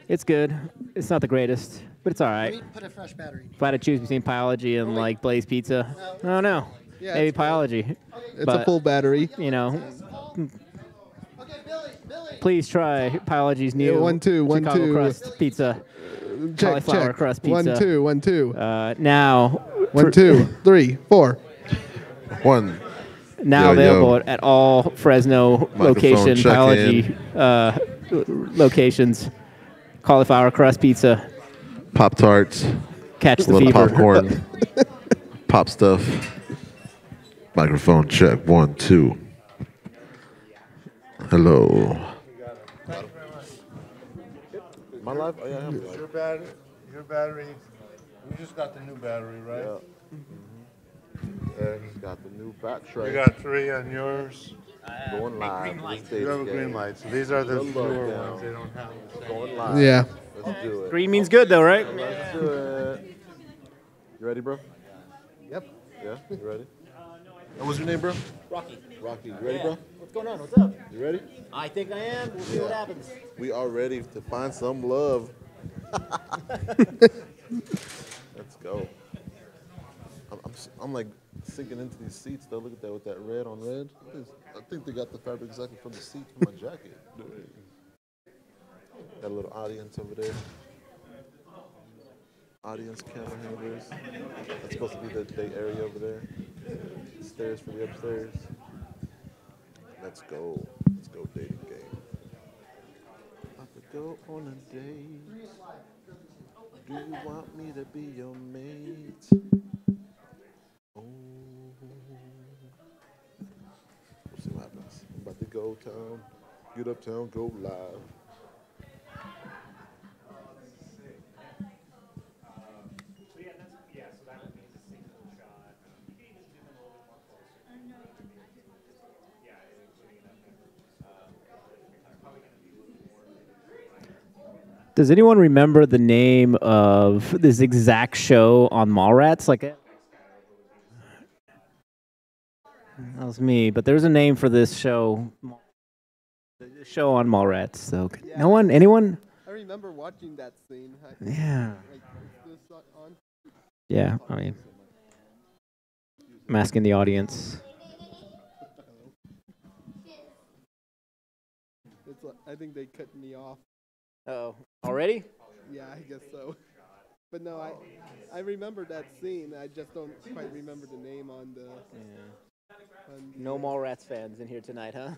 It's good. It's not the greatest, but it's all right. Let me put a fresh battery. If I had to choose between biology and like Blaze Pizza, I don't know. Yeah, Maybe it's good. biology. It's But, a full battery. You know, Okay, Billy. please try biology's new Yeah, 1 2 1 Chicago 2. crust pizza, Check cauliflower check. crust pizza. 1 2 1 2. Now, 1 2 3 4. One. now Yo, available yo. at all Fresno location check biology locations. Cauliflower crust pizza. Pop Tarts. Catch the Little fever. popcorn. Pop stuff. Microphone check. 1 2. Hello. My life? Oh, yeah, Your battery. You just got the new battery, right? Yeah. Mm-hmm. Got the new battery. You got 3 on yours. Going live. You have a green light. So these are the Good luck, newer now. ones. They don't have the same. Going live. Yeah. Let's do it. Green means good though, right? Let's do it. You ready, bro? Yep. Yeah? You ready? What was your name, bro? Rocky. Rocky. You ready, bro? What's going on? What's up? You ready? I think I am. We'll see what happens. We are ready to find some love. Let's go. I'm like sinking into these seats though. Look at that with that red on red. I think they got the fabric exactly from the seat from my jacket. Got a little audience over there. Audience camera handlers. That's supposed to be the area over there. Stairs for the upstairs. Let's go. Let's go dating game. About to go on a date. Do you want me to be your mate? Oh. We'll see what happens. I'm about to go town. Get uptown, go live. Does anyone remember the name of this exact show on Mallrats? Like that was me, but there's a name for this show. The show on Mallrats. So Yeah. no one, anyone? I remember watching that scene. Yeah. Like, is this on? Yeah. I mean, I'm asking the audience. It's like, I think they cut me off. Oh, already? Yeah, I guess so. But no, I remember that scene. I just don't quite remember the name on the. No Mallrats fans in here tonight, huh?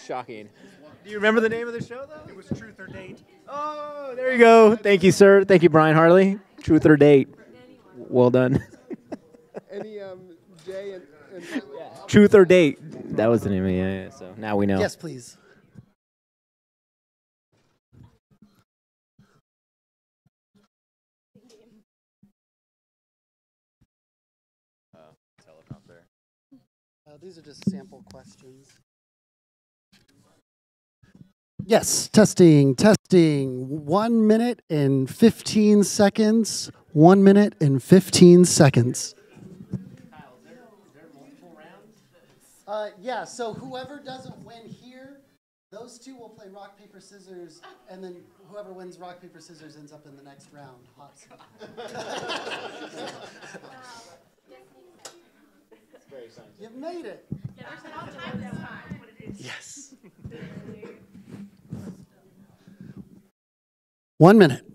Shocking. Do you remember the name of the show, though? It was Truth or Date. Oh, there you go. Thank you, sir. Thank you, Brian Harley. Truth or Date. Well done. Any Jay and Truth or Date. That was the name of it. Yeah, so now we know. Yes, please. These are just sample questions. Yes, testing. 1 minute and 15 seconds. 1 minute and 15 seconds. Kyle, is there multiple rounds? Yeah, so whoever doesn't win here, those two will play rock, paper, scissors, and then whoever wins rock, paper, scissors ends up in the next round. You've made it. Yes. 1 minute.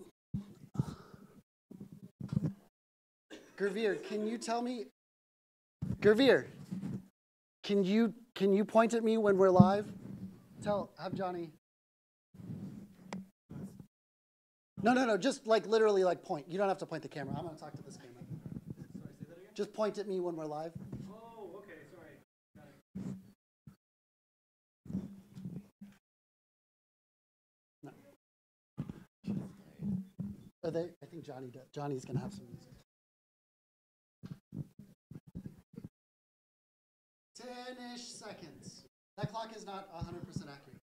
Gervier, can you tell me? Gervier, can you point at me when we're live? Have Johnny. No. Just like literally like point. You don't have to point the camera. I'm gonna talk to this camera. Sorry, say that again? Just point at me when we're live. Oh, okay, sorry. Got it. I think Johnny does. Johnny's gonna have some music. 10-ish seconds. That clock is not 100% accurate.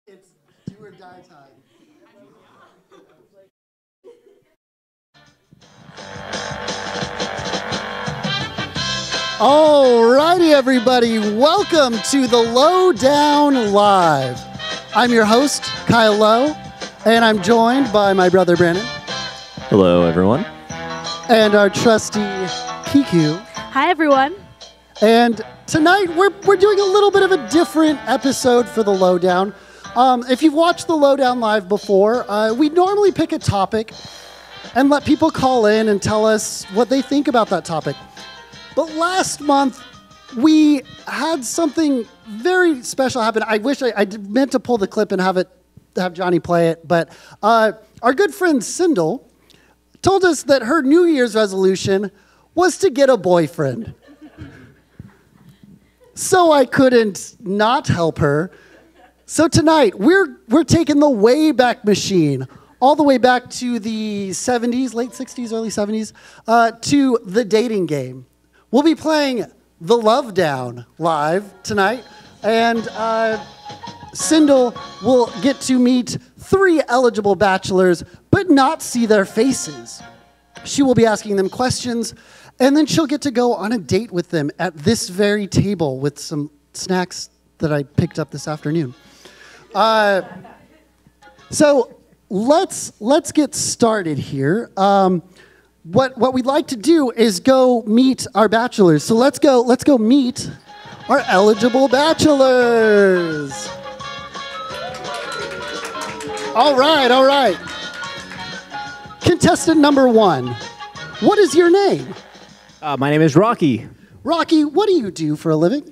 It's do or die time. Alrighty, everybody. Welcome to the Lowdown Live. I'm your host, Kyle Lowe, and I'm joined by my brother, Brandon. Hello, everyone. And our trusty, Kiku. Hi, everyone. And tonight, we're doing a little bit of a different episode for the Lowdown. If you've watched the Lowdown Live before, we normally pick a topic and let people call in and tell us what they think about that topic. But last month, we had something very special happen. I wish I meant to pull the clip and have Johnny play it, but our good friend Sindel told us that her New Year's resolution was to get a boyfriend. So I couldn't not help her. So tonight, we're taking the way back machine, all the way back to the 70s, late 60s, early 70s, to the dating game. We'll be playing the Lowdown live tonight, and Sindel will get to meet 3 eligible bachelors, but not see their faces. She will be asking them questions, and then she'll get to go on a date with them at this very table with some snacks that I picked up this afternoon. So let's get started here. What we'd like to do is go meet our bachelors. So let's go meet our eligible bachelors. All right. Contestant number 1. What is your name? My name is Rocky. Rocky, what do you do for a living?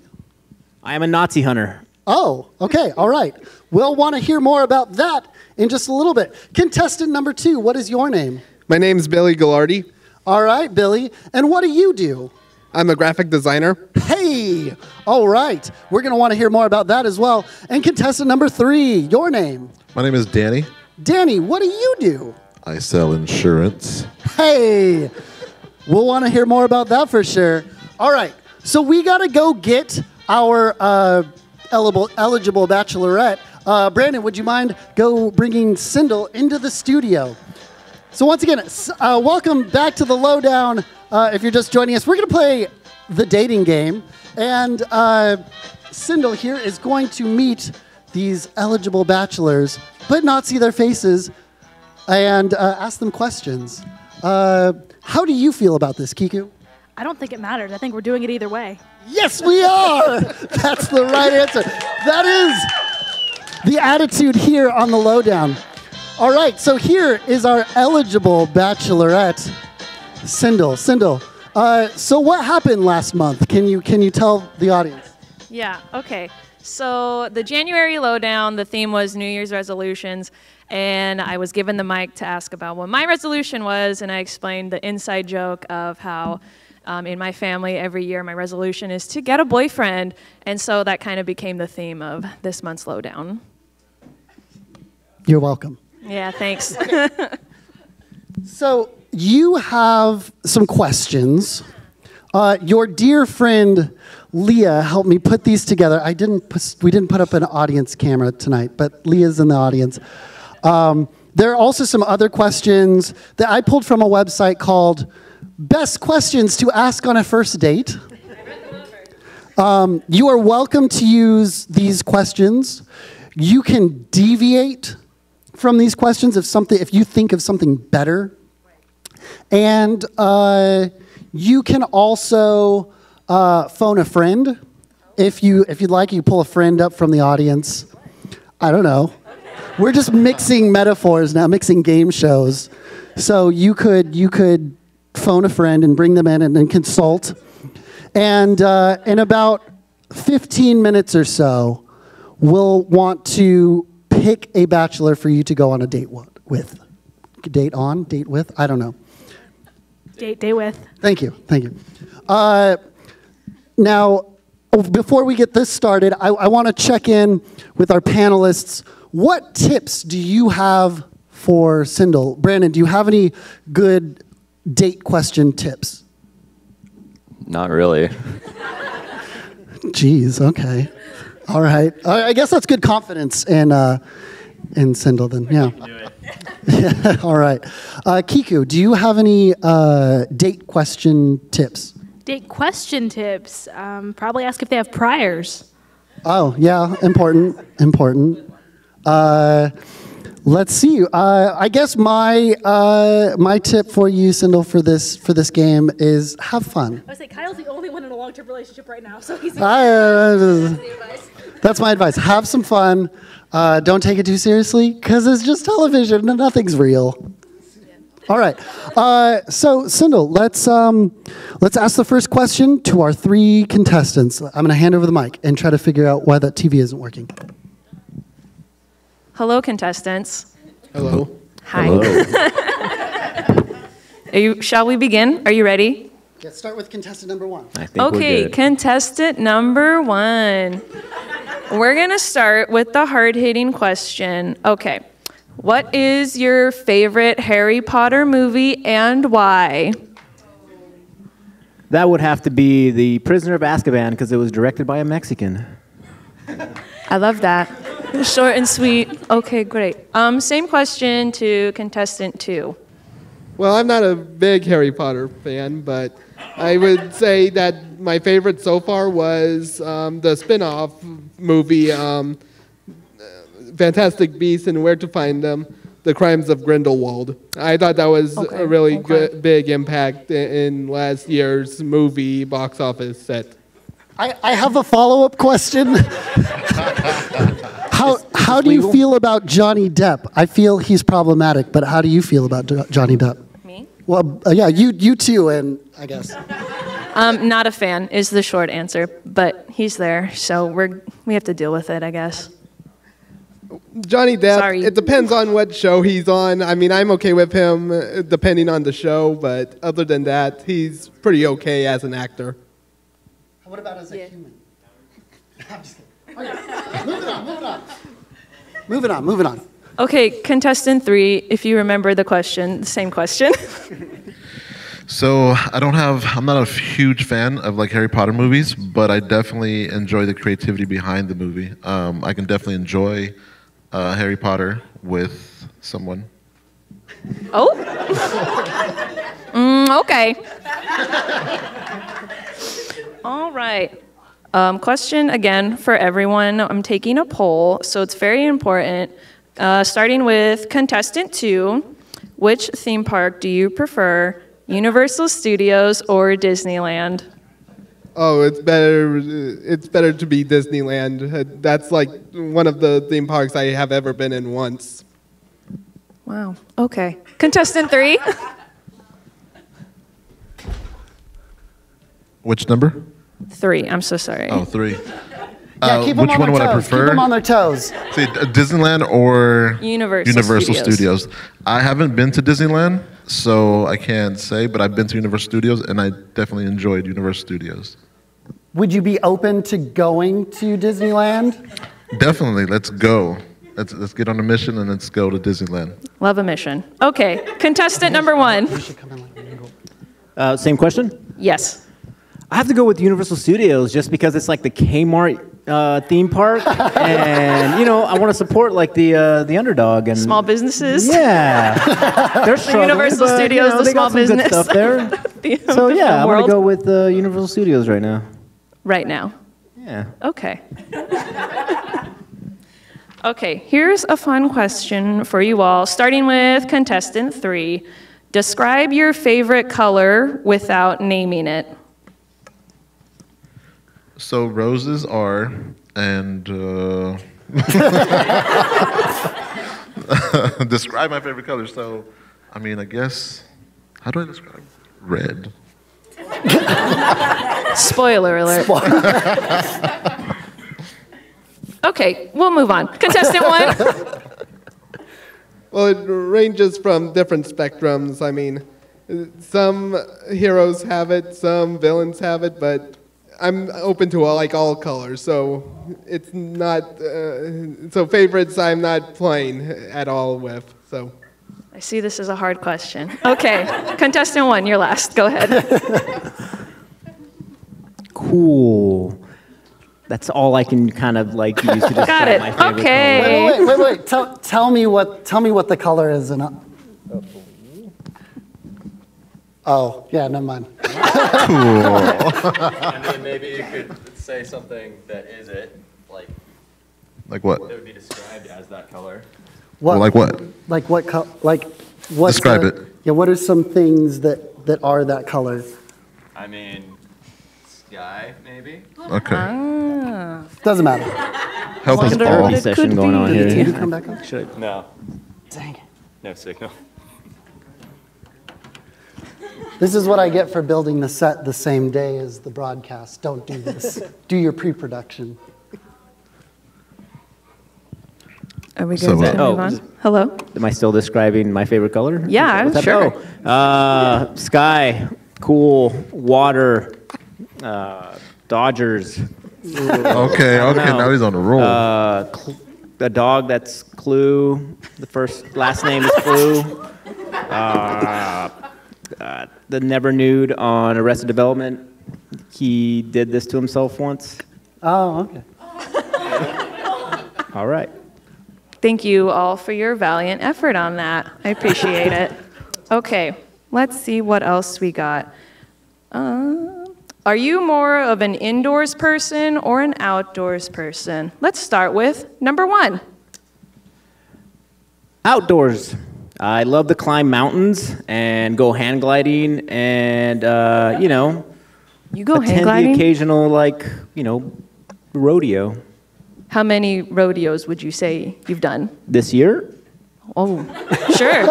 I am a Nazi hunter. Oh, okay, all right. We'll want to hear more about that in just a little bit. Contestant number 2, what is your name? My name's Billy Gallardi. All right, Billy. And what do you do? I'm a graphic designer. Hey, all right. We're going to want to hear more about that as well. And contestant number 3, your name? My name is Danny. Danny, what do you do? I sell insurance. Hey, we'll want to hear more about that for sure. All right, so we got to go get our eligible bachelorette. Brandon, would you mind bringing Sindel into the studio? So once again, welcome back to the Lowdown. If you're just joining us, we're going to play the dating game. And Sindel here is going to meet these eligible bachelors, but not see their faces, and ask them questions. How do you feel about this, Kiku? I don't think it matters. I think we're doing it either way. Yes, we are! That's the right answer. That is the attitude here on the Lowdown. All right, so here is our eligible bachelorette, Sindel. So what happened last month? Can you tell the audience? Yeah, okay. So the January Lowdown, the theme was New Year's resolutions, and I was given the mic to ask about what my resolution was, and I explained the inside joke of how in my family every year my resolution is to get a boyfriend, and so that kind of became the theme of this month's Lowdown. You're welcome. Yeah, thanks. So you have some questions. Your dear friend Leah helped me put these together. We didn't put up an audience camera tonight, but Leah's in the audience. There are also some other questions that I pulled from a website called Best Questions to Ask on a First Date. You are welcome to use these questions. You can deviate from these questions if you think of something better. And you can also phone a friend. If you'd like, you pull a friend up from the audience. I don't know. We're just mixing metaphors now, mixing game shows. So you could phone a friend and bring them in and then consult. And in about 15 minutes or so, we'll want to pick a bachelor for you to go on a date with. Date with? I don't know. Date with. Thank you. Now, before we get this started, I want to check in with our panelists. What tips do you have for Sindel? Brandon, do you have any good date question tips? Not really. Jeez, okay. All right. I guess that's good confidence in Sindel then, yeah. Yeah, all right. Kiku, do you have any date question tips? Date question tips. Probably ask if they have priors. Oh, yeah, important. Let's see. I guess my tip for you, Sindel, for this game is have fun. I was like, Kyle's the only one in a long-term relationship right now, so he's. That's my advice. Have some fun. Don't take it too seriously, because it's just television and nothing's real. All right. So, Sindel, let's ask the first question to our 3 contestants. I'm going to hand over the mic and try to figure out why that TV isn't working. Hello, contestants. Hello. Hi. Hello. Shall we begin? Are you ready? Let's start with contestant number 1. I think we're Okay, good. contestant number 1. We're going to start with the hard-hitting question. Okay. What is your favorite Harry Potter movie and why? That would have to be The Prisoner of Azkaban because it was directed by a Mexican. I love that. Short and sweet. Okay, great. Same question to contestant 2. Well, I'm not a big Harry Potter fan, but I would say that my favorite so far was the spin-off movie, Fantastic Beasts and Where to Find Them, The Crimes of Grindelwald. I thought that was a really good, big impact in last year's movie box office set. I have a follow-up question. How do you feel about Johnny Depp? I feel he's problematic, but how do you feel about Johnny Depp? Me? Well, yeah, you too, and I guess. Not a fan is the short answer, but he's there, so we have to deal with it, I guess. Johnny Depp, Sorry. It depends on what show he's on. I mean, I'm okay with him depending on the show, but other than that, he's pretty okay as an actor. What about as a human? I'm just kidding. Okay, moving on. Okay, contestant 3, if you remember the question, the same question. So I'm not a huge fan of like Harry Potter movies, but I definitely enjoy the creativity behind the movie. I can definitely enjoy Harry Potter with someone. Oh? Okay. All right. Question again for everyone. I'm taking a poll, so it's very important. Starting with contestant 2, which theme park do you prefer, Universal Studios or Disneyland? Oh, it's better to be Disneyland. That's like one of the theme parks I have ever been in once. Wow. Okay. Contestant 3. Which number? 3. I'm so sorry. Oh, 3. Yeah, keep them which on one their would I toes. prefer? Keep them on their toes. See, Disneyland or Universal Studios. I haven't been to Disneyland, so I can't say, but I've been to Universal Studios, and I definitely enjoyed Universal Studios. Would you be open to going to Disneyland? Definitely, let's go. Let's get on a mission and let's go to Disneyland. Love a mission. Okay. Contestant number 1. Same question? Yes. I have to go with Universal Studios just because it's like the Kmart theme park, and I want to support like the underdog and Small businesses. Yeah, they're struggling, Universal but, Studios, the they small got some business. good stuff there. So yeah, I'm gonna go with Universal Studios right now. Right now. Yeah. Okay. Okay, here's a fun question for you all, starting with contestant 3. Describe your favorite color without naming it. So roses are, and describe my favorite color. So, I mean, I guess, how do I describe red? Spoiler alert. Okay, we'll move on. Contestant 1. Well, it ranges from different spectrums. I mean, some heroes have it, some villains have it, but I'm open to all colors, so it's not so favorites I'm not playing at all with. So I see this is a hard question. Okay, contestant 1, you're last. Go ahead. Cool. That's all I can kind of like use to describe Got it. my favorite Okay. color. Wait. Tell me what the color is. Oh, yeah, never mind. I mean, maybe you could say something that is it, like Like what? that would be described as that color. What, Like what? Like what? Like what? Describe it. Yeah. What are some things that are that color? I mean, sky, maybe? Okay. Doesn't matter. Help us Wonder all. what it Session could going on be. here. Did you come back up? No. Dang it. No signal. This is what I get for building the set the same day as the broadcast. Don't do this. Do your pre-production. Are we So, good to oh, move on? just- Hello? Am I still describing my favorite color? Yeah, What's that? sure. Oh, sky, cool, water, Dodgers, Okay, now he's on the roll. a dog that's Clue. Last name is Clue. The never nude on Arrested Development. He did this to himself once. Oh, okay. All right. Thank you all for your valiant effort on that. I appreciate it. Okay, let's see what else we got. Are you more of an indoors person or an outdoors person? Let's start with number 1. Outdoors. I love to climb mountains and go hang gliding and, You go hang attend the gliding? occasional, rodeo. How many rodeos would you say you've done? This year? Oh, sure.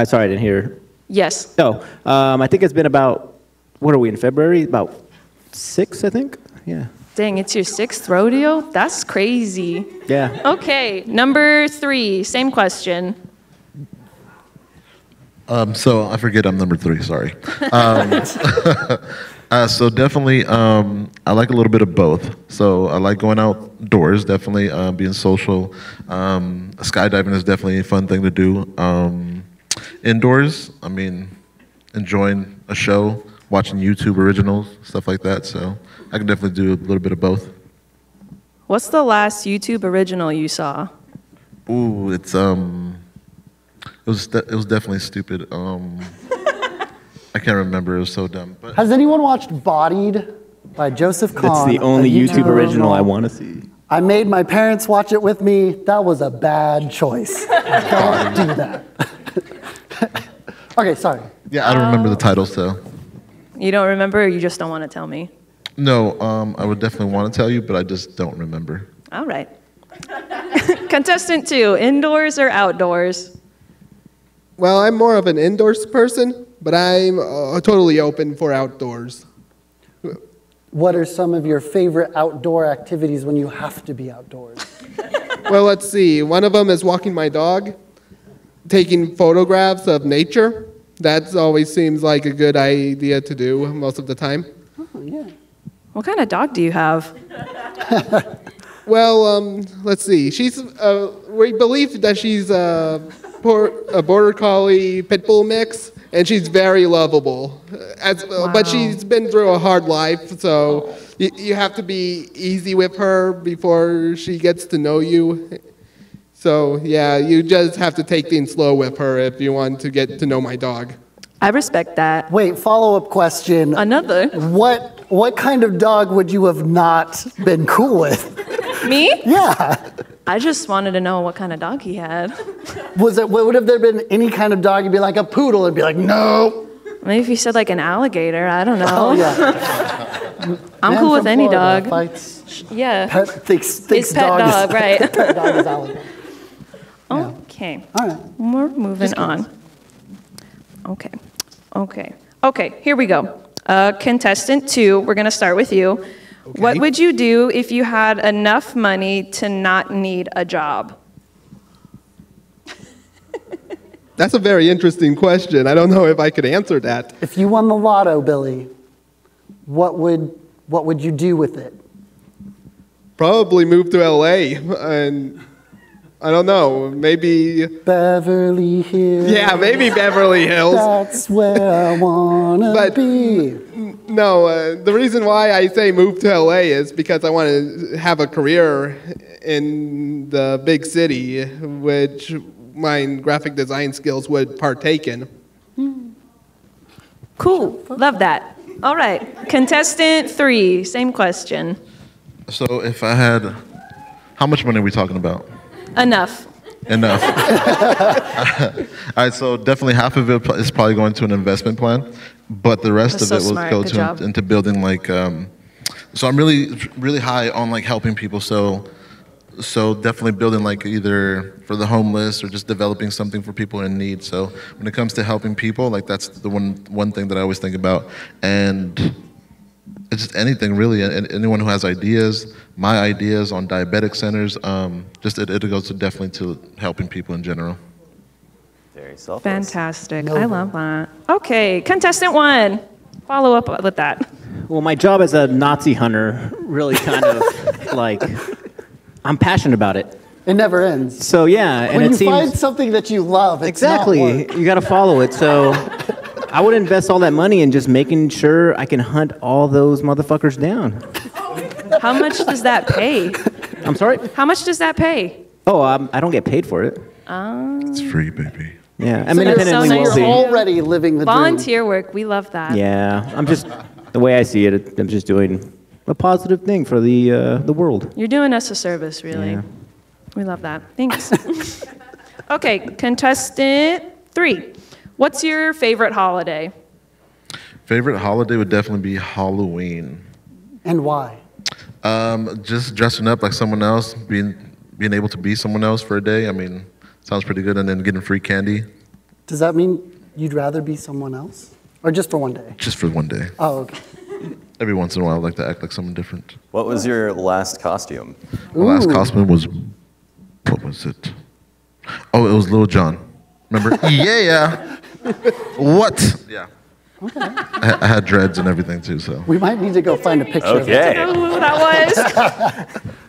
Sorry, I didn't hear. Yes. No, I think it's been about, what are we in February? About 6, I think. Yeah. Dang, it's your 6th rodeo? That's crazy. Yeah. Okay, number 3, same question. So I forget I'm number 3. Sorry. So definitely, I like a little bit of both. So I like going outdoors, definitely being social. Skydiving is definitely a fun thing to do. Indoors, I mean, enjoying a show, watching YouTube originals, stuff like that. So I can definitely do a little bit of both. What's the last YouTube original you saw? Ooh, it was definitely stupid. I can't remember. It was so dumb. But Has anyone watched Bodied by Joseph Kahn? That's the only a YouTube original I want to see. I made my parents watch it with me. That was a bad choice. Don't do that. Okay, sorry. yeah, I don't remember the title, so. You don't remember, or you just don't want to tell me? No, I would definitely want to tell you, but I just don't remember. All right. Contestant 2, indoors or outdoors? Well, I'm more of an indoors person, but I'm totally open for outdoors. What are some of your favorite outdoor activities when you have to be outdoors? Well, let's see. One of them is walking my dog, taking photographs of nature. That always seems like a good idea to do most of the time. Oh, yeah. What kind of dog do you have? Well, let's see. We believe that she's a border collie pit bull mix, and she's very lovable. But she's been through a hard life, so you have to be easy with her before she gets to know you. So yeah, you just have to take things slow with her if you want to get to know my dog. I respect that. Wait, follow-up question. Another. What kind of dog would you have not been cool with? Me? Yeah. I just wanted to know what kind of dog he had. Would have there been any kind of dog? You'd be like a poodle and be like, no. Maybe if you said like an alligator, I don't know. Oh, yeah. I'm Man cool with from any Florida dog. Fights. Yeah. Thinks His pet dog, right. Pet dog is alligator. Yeah. Okay. All right. We're moving on. Okay, here we go. Contestant 2, we're going to start with you. Okay. What would you do if you had enough money to not need a job? That's a very interesting question. I don't know if I could answer that. If you won the lotto, Billy, what would you do with it? Probably move to LA, and I don't know, maybe. Beverly Hills. Yeah, maybe Beverly Hills. That's where I wanna But- be. No, the reason why I say move to LA is because I want to have a career in the big city, which my graphic design skills would partake in. Cool. Love that. All right. Contestant 3, same question. So if I had, how much money are we talking about? Enough. Enough. All right, so definitely half of it is probably going to an investment plan, but the rest That's of it so will smart. go Good to job. into building like. So I'm really high on like helping people. So definitely building like either for the homeless or just developing something for people in need. So when it comes to helping people, like that's the one thing that I always think about, and it's just anything really. Anyone who has ideas, my ideas on diabetic centers, just it goes to definitely to helping people in general. Very selfless. Fantastic. I love that. Okay, contestant 1. Follow up with that. Well, my job as a Nazi hunter really kind of like, I'm passionate about it. It never ends. So yeah, and When it you seems find something that you love, it's exactly not work. you got to follow it. So I would invest all that money in just making sure I can hunt all those motherfuckers down. How much does that pay? I'm sorry? How much does that pay? Oh, I don't get paid for it. It's free, baby. Yeah, I'm So that's independently so nice. wealthy. You're Already living the dream. Volunteer work. We love that. Yeah, I'm just the way I see it. I'm just doing a positive thing for the world. You're doing us a service, really. Yeah. We love that. Thanks. Okay, contestant 3. What's your favorite holiday? Favorite holiday would definitely be Halloween. And why? Just dressing up like someone else, being able to be someone else for a day. I mean, sounds pretty good. And then getting free candy. Does that mean you'd rather be someone else? Or just for one day? Just for one day. Oh, okay. Every once in a while, I like to act like someone different. What was your last costume? My last costume was, what was it? Oh, it was Lil Jon. Remember? Yeah. What? Yeah. Okay. I had dreads and everything too, so. We might need to go find a picture of it. Okay. I don't know who that was.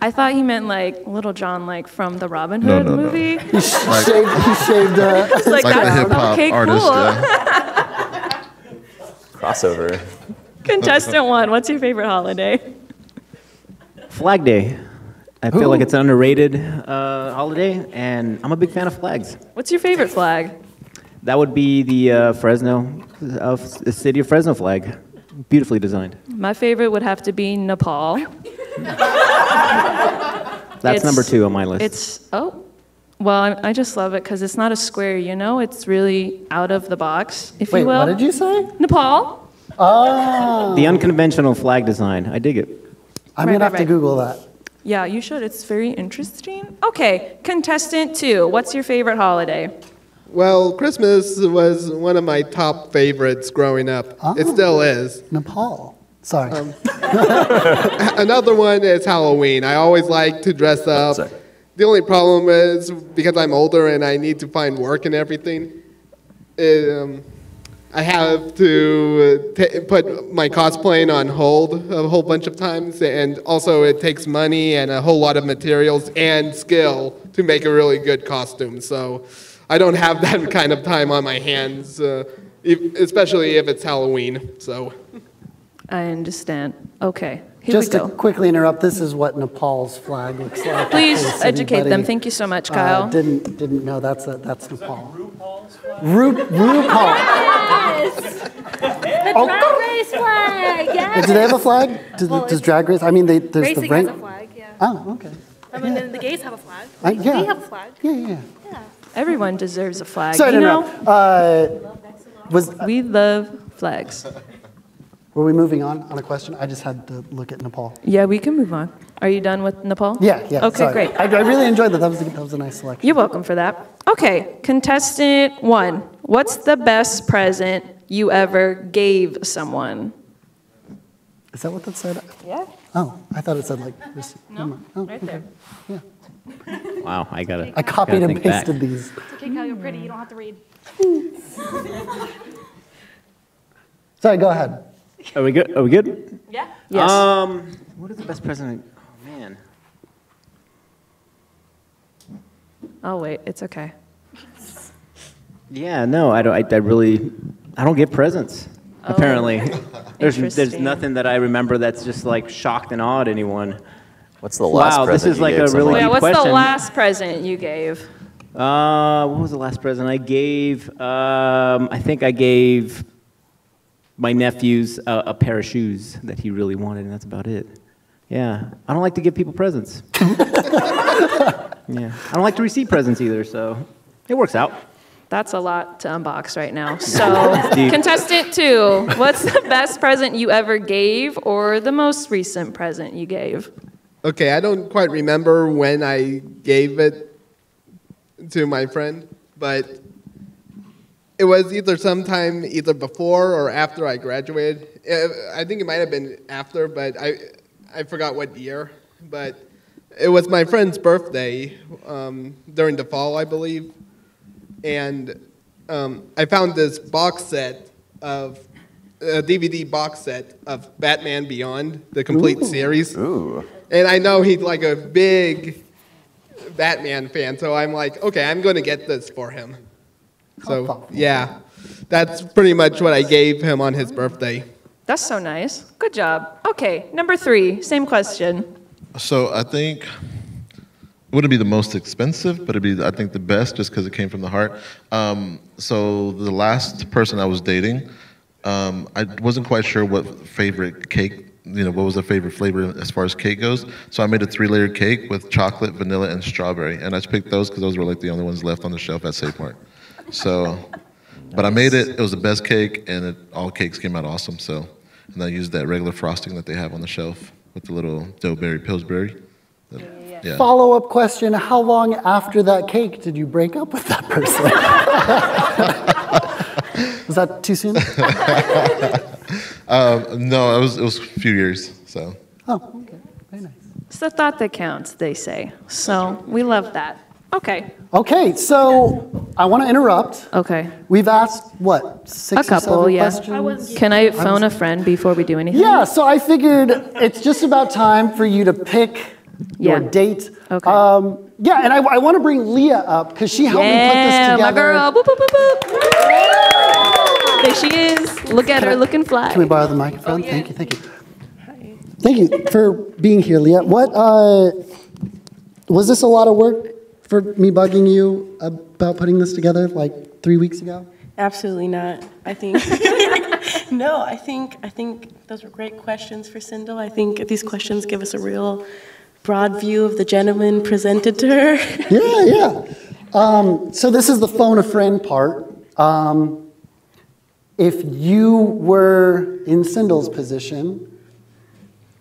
I thought he meant like Little John, like from the Robin Hood No. movie. He shaved It's like Like the that's hip hop okay, artist. cool. Yeah. Crossover. Contestant 1, what's your favorite holiday? Flag Day. I feel like it's an underrated holiday, and I'm a big fan of flags. What's your favorite flag? That would be the the city of Fresno flag. Beautifully designed. My favorite would have to be Nepal. That's number 2 on my list. Well, I just love it because it's not a square, you know? It's really out of the box, if Wait, you will. what did you say? Nepal. Oh. The unconventional flag design. I dig it. I'm going to have to Google that. Yeah, you should. It's very interesting. Okay, contestant 2, what's your favorite holiday? Well, Christmas was one of my top favorites growing up. It still is. Nepal. Sorry. Another one is Halloween. I always like to dress up. The only problem is because I'm older and I need to find work and everything, I have to put my cosplaying on hold a whole bunch of times, and also it takes money and a whole lot of materials and skill to make a really good costume. So I don't have that kind of time on my hands, especially if it's Halloween. So I understand. Okay, here Just we to go. quickly interrupt, this is what Nepal's flag looks like. Please in case educate them. anybody, Thank you so much, Kyle. Didn't know that's Nepal. RuPaul. The Drag Race flag, yes. Do they have a flag? Does Drag Race? I mean, there's the Racing rank. has a flag, yeah. Oh, okay. I mean, the gays have a flag. Yeah. We have a flag. Yeah. Everyone deserves a flag. Sorry to you know? interrupt. We love flags. Were we moving on a question? I just had to look at Nepal. Yeah, we can move on. Are you done with Nepal? Yeah. Okay, sorry. great. I really enjoyed that. That was a nice selection. You're welcome for that. Okay, contestant 1. What's the best present you ever gave someone? Is that what that said? Yeah. Oh, I thought it said like this. No, right there. Yeah. Wow, I copied gotta and think back. pasted these. It's okay, Kyle, you're pretty. You don't have to read. Sorry, go ahead. Are we good? Are we good? Yeah. Yes. What is the best present? Oh man. Oh wait, it's okay. Yeah, no, I don't. I don't get presents. Apparently, there's Interesting. nothing that I remember that's just like shocked and awed anyone. What's the last Wow, this present is you like gave a really someone? deep What's question. the last present you gave? What was the last present I gave? I think I gave my nephew's a pair of shoes that he really wanted, and that's about it. Yeah, I don't like to give people presents. Yeah, I don't like to receive presents either, so it works out. That's a lot to unbox right now. So, contestant 2, what's the best present you ever gave or the most recent present you gave? Okay, I don't quite remember when I gave it to my friend, but it was either before or after I graduated. I think it might have been after, but I forgot what year. But it was my friend's birthday during the fall, I believe. And I found this box set of a DVD box set of Batman Beyond, the complete series. Ooh. And I know he's like a big Batman fan, so I'm like, okay, I'm going to get this for him. So, yeah, that's pretty much what I gave him on his birthday. That's so nice. Good job. Okay, number 3, same question. So I think it wouldn't be the most expensive, but it'd be, I think, the best just because it came from the heart. So the last person I was dating, I wasn't quite sure what favorite cake, what was their favorite flavor as far as cake goes. So I made a 3-layered cake with chocolate, vanilla, and strawberry. And I just picked those because those were like the only ones left on the shelf at Safe Mart. So, but I made it. It was the best cake, and all cakes came out awesome. So, and I used that regular frosting that they have on the shelf with the little doughberry, Pillsbury. Yeah. Follow-up question, how long after that cake did you break up with that person? Was that too soon? No, it was a few years, so. Oh, okay, very nice. It's the thought that counts, they say. So we love that. Okay. Okay, so I want to interrupt. Okay. We've asked, what, 6 A couple, or 7 yeah. questions? Can I phone a friend before we do anything? Yeah, so I figured it's just about time for you to pick your date. Okay. Yeah, and I want to bring Leah up because she helped me put this together. My girl. Boop, boop, boop, boop. There she is. Look at her looking fly. Can we borrow the microphone? Thank you, thank you. Thank you for being here, Leah. What, was this a lot of work for me bugging you about putting this together like 3 weeks ago? Absolutely not. I think no. I think those were great questions for Sindel. I think these questions give us a real broad view of the gentleman presented to her. Yeah. So this is the phone a friend part. If you were in Sindel's position,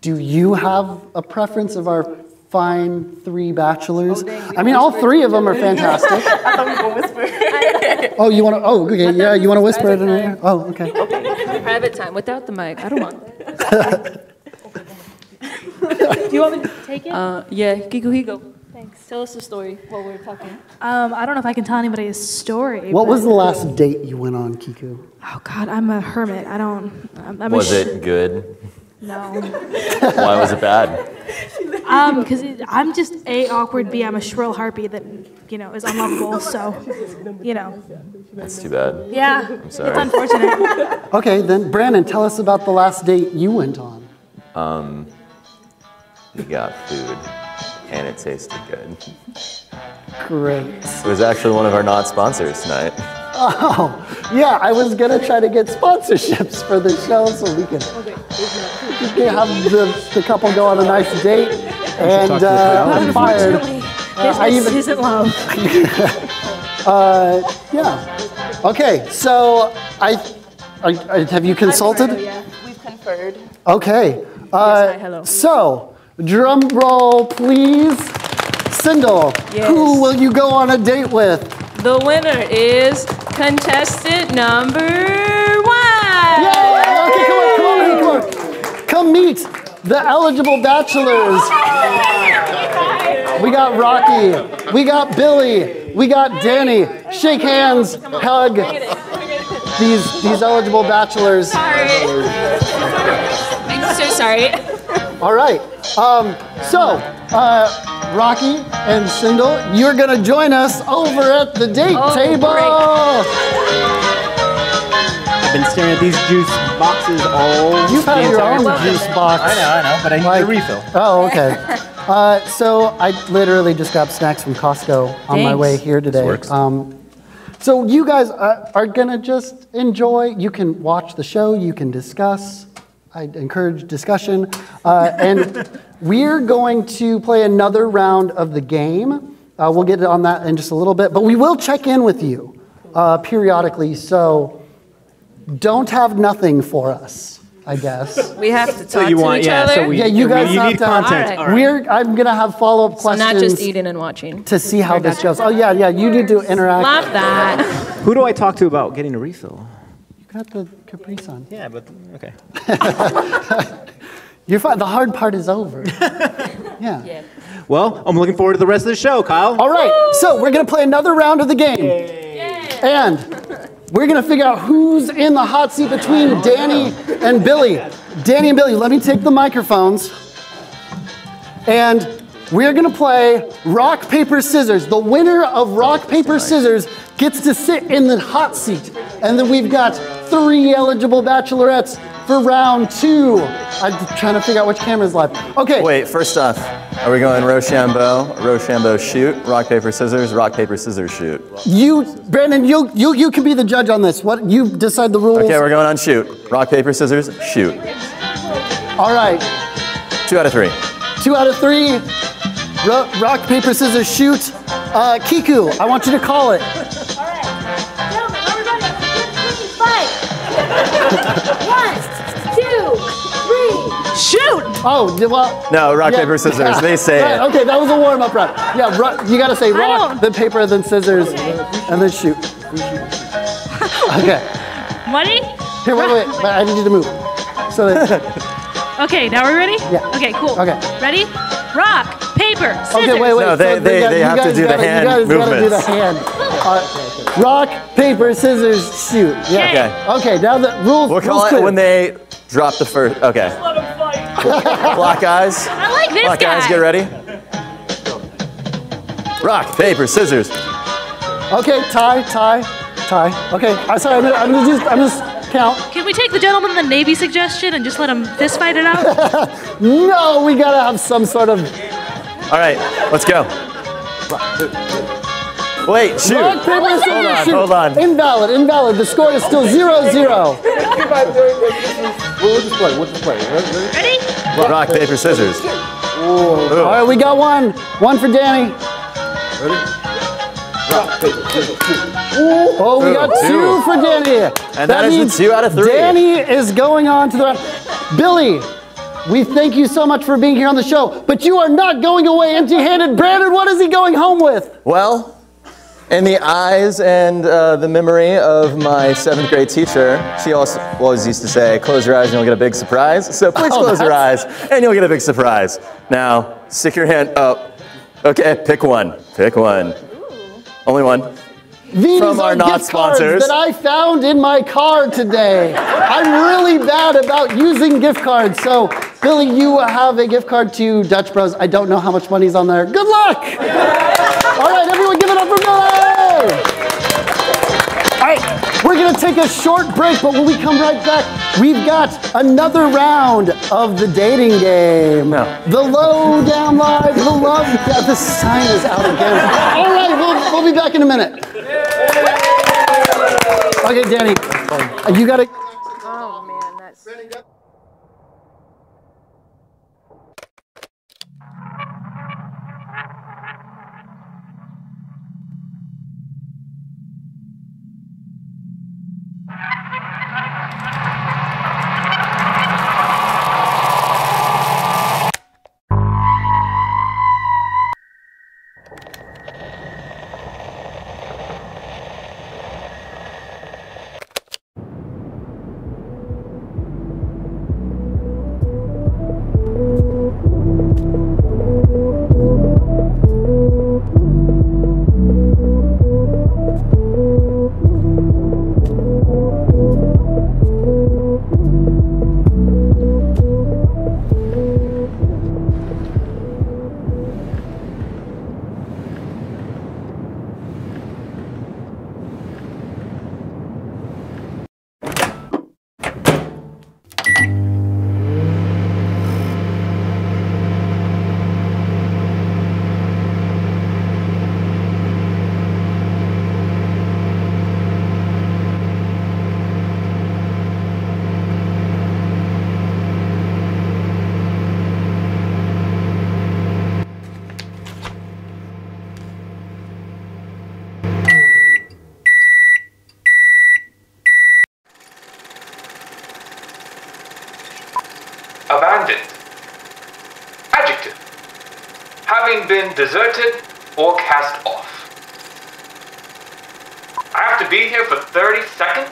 do you have a preference of our fine 3 bachelors? I mean, all 3 of them are fantastic. I thought we were going to whisper. Oh, you want to? Oh, okay. Yeah, you want to whisper it in her ear? Oh, okay. Private time without the mic. I don't want that. Do you want me to take it? Yeah, Kiku Higo. Thanks. Tell us the story while we're talking. I don't know if I can tell anybody a story. What was the last date you went on, Kiku? Oh God, I'm a hermit. I don't. Was it good? No. Why was it bad? Because I'm just A, awkward, B, I'm a shrill harpy that, is unlovable, so, That's too bad. Yeah, I'm sorry. it's unfortunate. Okay, then Brandon, tell us about the last date you went on. We got food, and it tasted good. Great. It was actually one of our not sponsors tonight. Oh, yeah, I was going to try to get sponsorships for the show so we can have the couple go on a nice date. And I'm fired. Business isn't love. Yeah. Okay, so have you consulted? We've conferred. Okay. Hello. So, drum roll, please. Sindel, who will you go on a date with? The winner is contestant number 1. Yay! Okay, come on. Come meet the eligible bachelors. We got Rocky. We got Billy. We got Danny. Shake hands. Hug. These eligible bachelors. Sorry. I'm so sorry. All right. Rocky and Sindel, you're going to join us over at the date table. I've been staring at these juice boxes all. You've had your own juice box. I know, but I need a refill. Oh, okay. So I literally just got snacks from Costco on my way here today. So you guys are gonna just enjoy. You can watch the show. You can discuss. I encourage discussion. And we're going to play another round of the game. We'll get on that in just a little bit. But we will check in with you periodically. So don't have nothing for us, I guess. We have to talk you to want- each yeah, other. so we- Yeah, you guys you have need to. content. All right. I'm gonna have follow-up So questions. not just eating and watching. to see how this goes. Oh yeah, you need to interact. Love that. Who do I talk to about getting a refill? You got the Capri Sun. Yeah, but okay. You're fine. The hard part is over. Yeah. Well, I'm looking forward to the rest of the show, Kyle. All right. So we're gonna play another round of the game, and we're gonna figure out who's in the hot seat between Danny and Billy. Danny and Billy, let me take the microphones, and we're gonna play rock, paper, scissors. The winner of rock, paper, scissors gets to sit in the hot seat. And then we've got 3 eligible bachelorettes for round 2. I'm trying to figure out which camera's live. Okay. Wait, first off, are we going Rochambeau, shoot, rock, paper, scissors, shoot? You, Brandon, you can be the judge on this. What, you decide the rules. Okay, we're going on shoot. Rock, paper, scissors, shoot. All right. 2 out of 3. 2 out of 3. Rock, paper, scissors, shoot. Kiku, I want you to call it. Shoot! Oh, well. No, rock, paper, scissors. They say Right, it. okay, that was a warm-up round. Yeah, you gotta say rock, don't- then paper, then scissors, and then shoot. Okay. Ready? Here, wait. I need you to move. So that, Okay, now we're ready? Yeah. Okay, cool. Okay. Ready? Rock, paper, scissors. okay, wait. No, So they you have to guys do the gotta- hand You guys gotta do the movements. hand. Rock, paper, scissors, shoot. Yeah. Okay. Okay, now the rules. We'll call rules it clear. when they drop the first. Okay. Black eyes. I like this Black guy. eyes, get ready. Rock, paper, scissors. Okay, tie. Okay, I'm sorry. I'm gonna just count. Can we take the gentleman in the Navy suggestion and just let him fist fight it out? No, we gotta have some sort of. All right, let's go. Wait, shoot. Rock, paper, scissors, shoot. Hold on. Invalid. The score is still 0-0. We'll just play. Ready? Rock, paper, scissors. All right, we got one. One for Danny. Ready? Rock, paper, scissors, shoot. Oh, we got 2 for Danny. And that is means the 2 out of 3. Danny is going on to the round. Billy, we thank you so much for being here on the show, but you are not going away empty-handed. Brandon, what is he going home with? Well, in the eyes and the memory of my 7th grade teacher, she always used to say, close your eyes and you'll get a big surprise. So please close your eyes and you'll get a big surprise. Now, stick your hand up. Okay, pick one. Only one. These From are our not gift cards sponsors. that I found in my car today. I'm really bad about using gift cards. So, Billy, you have a gift card to Dutch Bros. I don't know how much money's on there. Good luck! All right, everyone give it up for Billy! All right, we're going to take a short break, but when we come right back, we've got another round of the dating game. No. The Lowe down live, the love. Yeah, the sign is out again. All right, we'll be back in a minute. Okay, Danny, you got to. Oh man, that's. having been deserted or cast off. I have to be here for 30 seconds?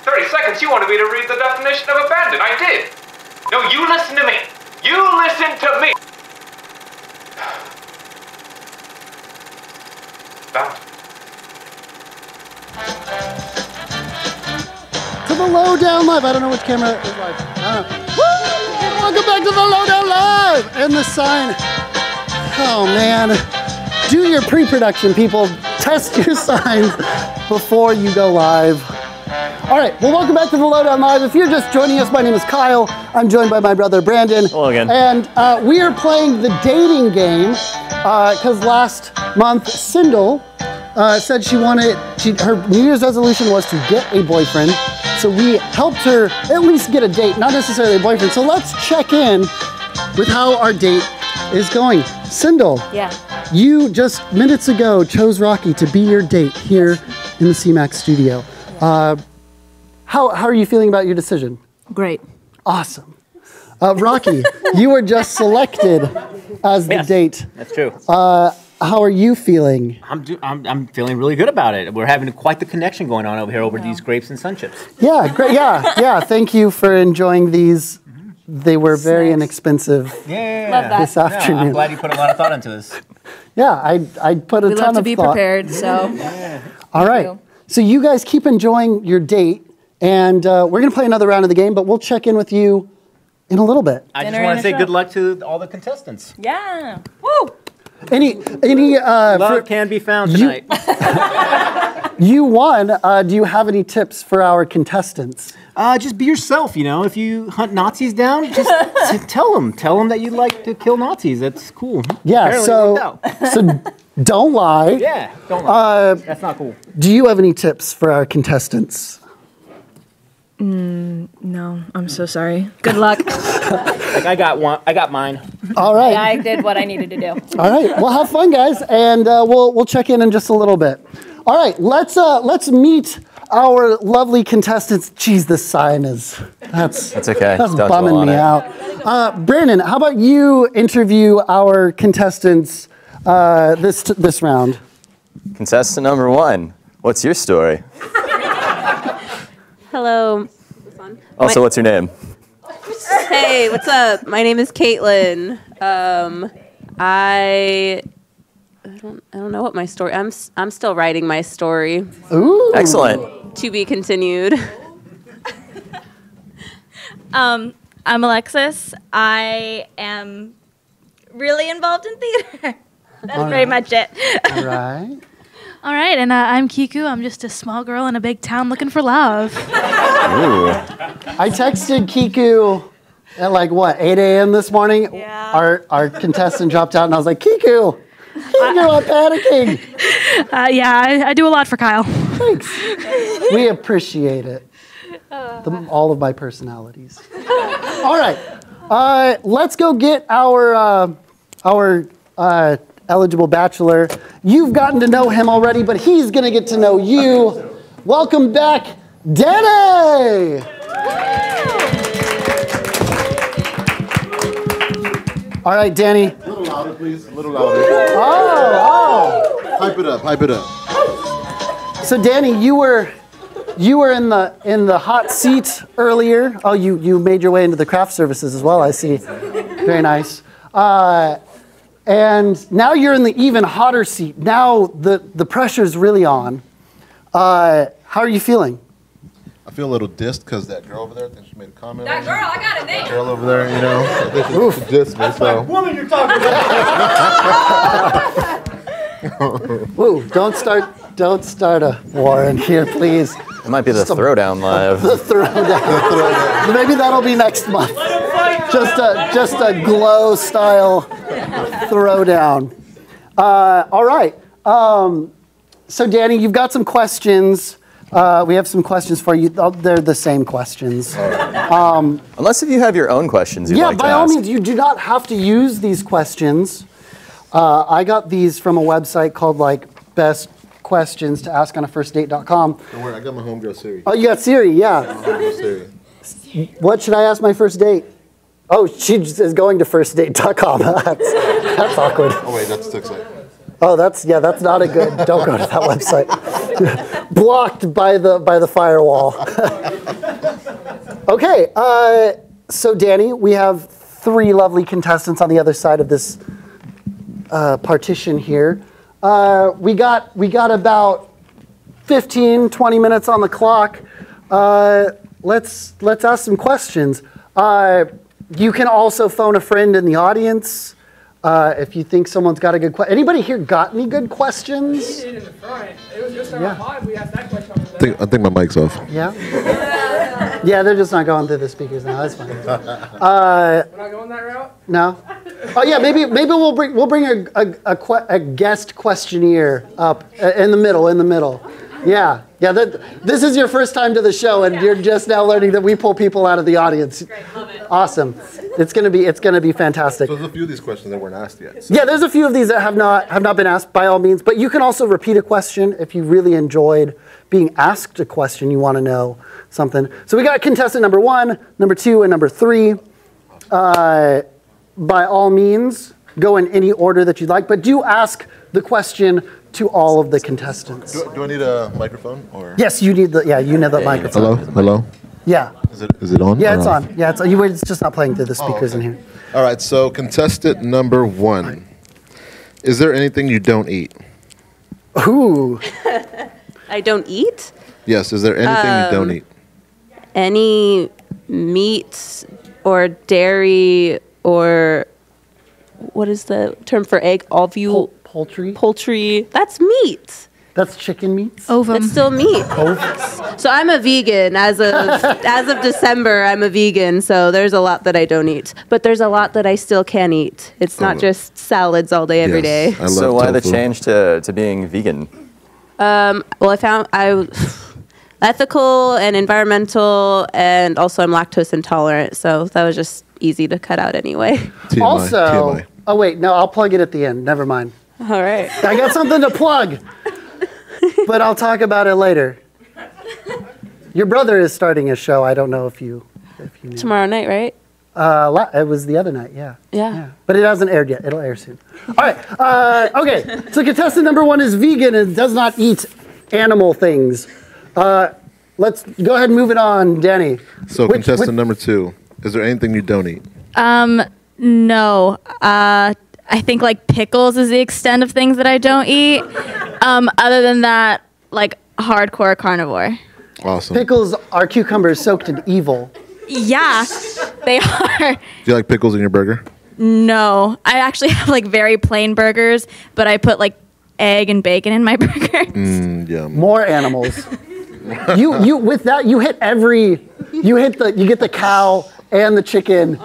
30 seconds? You wanted me to read the definition of abandon. I did. No, you listen to me. You listen to me. Bound. To the Lowdown Live. I don't know which camera is live. Woo! Welcome back to the Lowdown Live. And the sign. Oh man. Do your pre-production, people. Test your signs before you go live. All right, well, welcome back to the Lowdown Live. If you're just joining us, my name is Kyle. I'm joined by my brother, Brandon. Hello again. And we are playing the dating game because last month, Sindel said her New Year's resolution was to get a boyfriend. So we helped her at least get a date, not necessarily a boyfriend. So let's check in with how our date is going. Sindel. Yeah. You just minutes ago chose Rocky to be your date here in the CMAX studio. How are you feeling about your decision? Great. Awesome. Rocky, you were just selected as the date. That's true. How are you feeling? I'm feeling really good about it. We're having quite the connection going on over here over these grapes and sun chips. Yeah, great. Yeah. Thank you for enjoying these. They were very inexpensive. Yeah. Love that. This afternoon. I'm glad you put a lot of thought into this. Yeah, I put a ton of thought. We love to be prepared, so. All right. So you guys keep enjoying your date, and we're going to play another round of the game, but we'll check in with you in a little bit. I just want to say good luck to all the contestants. Yeah. Woo! Any love can be found tonight. You won. Do you have any tips for our contestants? Just be yourself, you know. If you hunt Nazis down, just tell them that you'd like to kill Nazis. That's cool. Yeah, Apparently so don't lie. Yeah, don't lie. That's not cool. Do you have any tips for our contestants? No, I'm so sorry. Good luck. I got mine. All right. Yeah, I did what I needed to do. All right. Well, have fun, guys, and we'll check in just a little bit. All right. Let's meet our lovely contestants. Jeez, this sign that's okay. That's Dodgeball bumming on me it. out. Brandon, how about you interview our contestants this round? Contestant number 1, what's your story? Hello. Also, what's your name? Hey, what's up? My name is Caitlin. I don't know what my story. I'm still writing my story. Ooh. Excellent. To be continued. I'm Alexis. I am really involved in theater. That's very much it. All right. All right, and I'm Kiku. I'm just a small girl in a big town looking for love. Ooh. I texted Kiku at 8 a.m. this morning. Yeah. Our contestant dropped out, and I was like, Kiku, I'm panicking. Yeah, I do a lot for Kyle. Thanks. We appreciate it. All of my personalities. All right. Let's go get our eligible bachelor. You've gotten to know him already, but he's going to get to know you. Welcome back, Danny! All right, Danny. A little louder, please. A little louder. Oh. Hype it up. So, Danny, you were in the hot seat earlier. Oh, you made your way into the craft services as well, I see. Very nice. And now you're in the even hotter seat. Now the pressure's really on. How are you feeling? I feel a little dissed because that girl over there, I think she made a comment. That girl, I got a name. That girl over there, I think she dissed me, so. Woman you're talking about. Woo, don't start a war in here, please. It might be the Throwdown Live. The Throwdown. Maybe that'll be next month. Just a glow style throwdown. All right. So Danny, you've got some questions. We have some questions for you. They're the same questions. Unless if you have your own questions you'd like to ask. Yeah, by all means, you do not have to use these questions. I got these from a website called Best Questions to Ask on a First Date.com. Don't worry, I got my homegirl Siri. Oh, you got Siri, yeah. Siri. What should I ask my first date? Oh, she is going to firstdate.com. That's awkward. Oh wait, that's too exciting. Oh, that's not a good. Don't go to that website. Blocked by the firewall. Okay, so Danny, we have 3 lovely contestants on the other side of this partition here. We got about 15, 20 minutes on the clock. Let's ask some questions. You can also phone a friend in the audience. If you think someone's got a good question. Anybody here got any good questions? In the front. It was just on Yeah. pod. We asked that question. I think my mic's off. Yeah? Yeah, they're just not going through the speakers now. That's fine. We're not going that route? No? Oh yeah, maybe we'll bring a guest questionnaire up in the middle. Yeah. This is your first time to the show, and you're just now learning that we pull people out of the audience. Great, love it. Awesome. It's gonna be fantastic. So there's a few of these questions that weren't asked yet. So. Yeah, there's a few of these that have not been asked by all means, but you can also repeat a question if you really enjoyed being asked a question. You want to know something. So we got contestant number 1, number 2, and number 3. By all means, go in any order that you'd like, but do ask the question to all of the contestants. Do I need a microphone or? Yes, you need the microphone. Hello. Yeah. Is it on? Yeah, it's on. Yeah, it's just not playing through the speakers in here. All right. So contestant number 1, is there anything you don't eat? Ooh. I don't eat? Yes. Is there anything you don't eat? Any meat or dairy or what is the term for egg? Ovule? Poultry? Poultry. That's meat. That's chicken meat? Ovum. It's still meat. So I'm a vegan. As of December, I'm a vegan. So there's a lot that I don't eat. But there's a lot that I still can eat. It's not just salads all day, every day. So why the change to being vegan? Well, I found ethical and environmental, and also I'm lactose intolerant. So that was just easy to cut out anyway. TMI, Also, TMI. oh wait, no, I'll plug it at the end. Never mind. All right. I got something to plug, but I'll talk about it later. Your brother is starting a show. I don't know if you knew. Tomorrow night, right? It was the other night, yeah. Yeah. But it hasn't aired yet. It'll air soon. All right. Okay. So contestant number 1 is vegan and does not eat animal things. Let's go ahead and move it on, Danny. So contestant number 2, is there anything you don't eat? No. I think like pickles is the extent of things that I don't eat. Other than that, like hardcore carnivore. Awesome. Pickles are cucumbers soaked in evil. Yeah, they are. Do you like pickles in your burger? No, I actually have like very plain burgers, but I put like egg and bacon in my burgers. Yum. More animals. you with that you get the cow and the chicken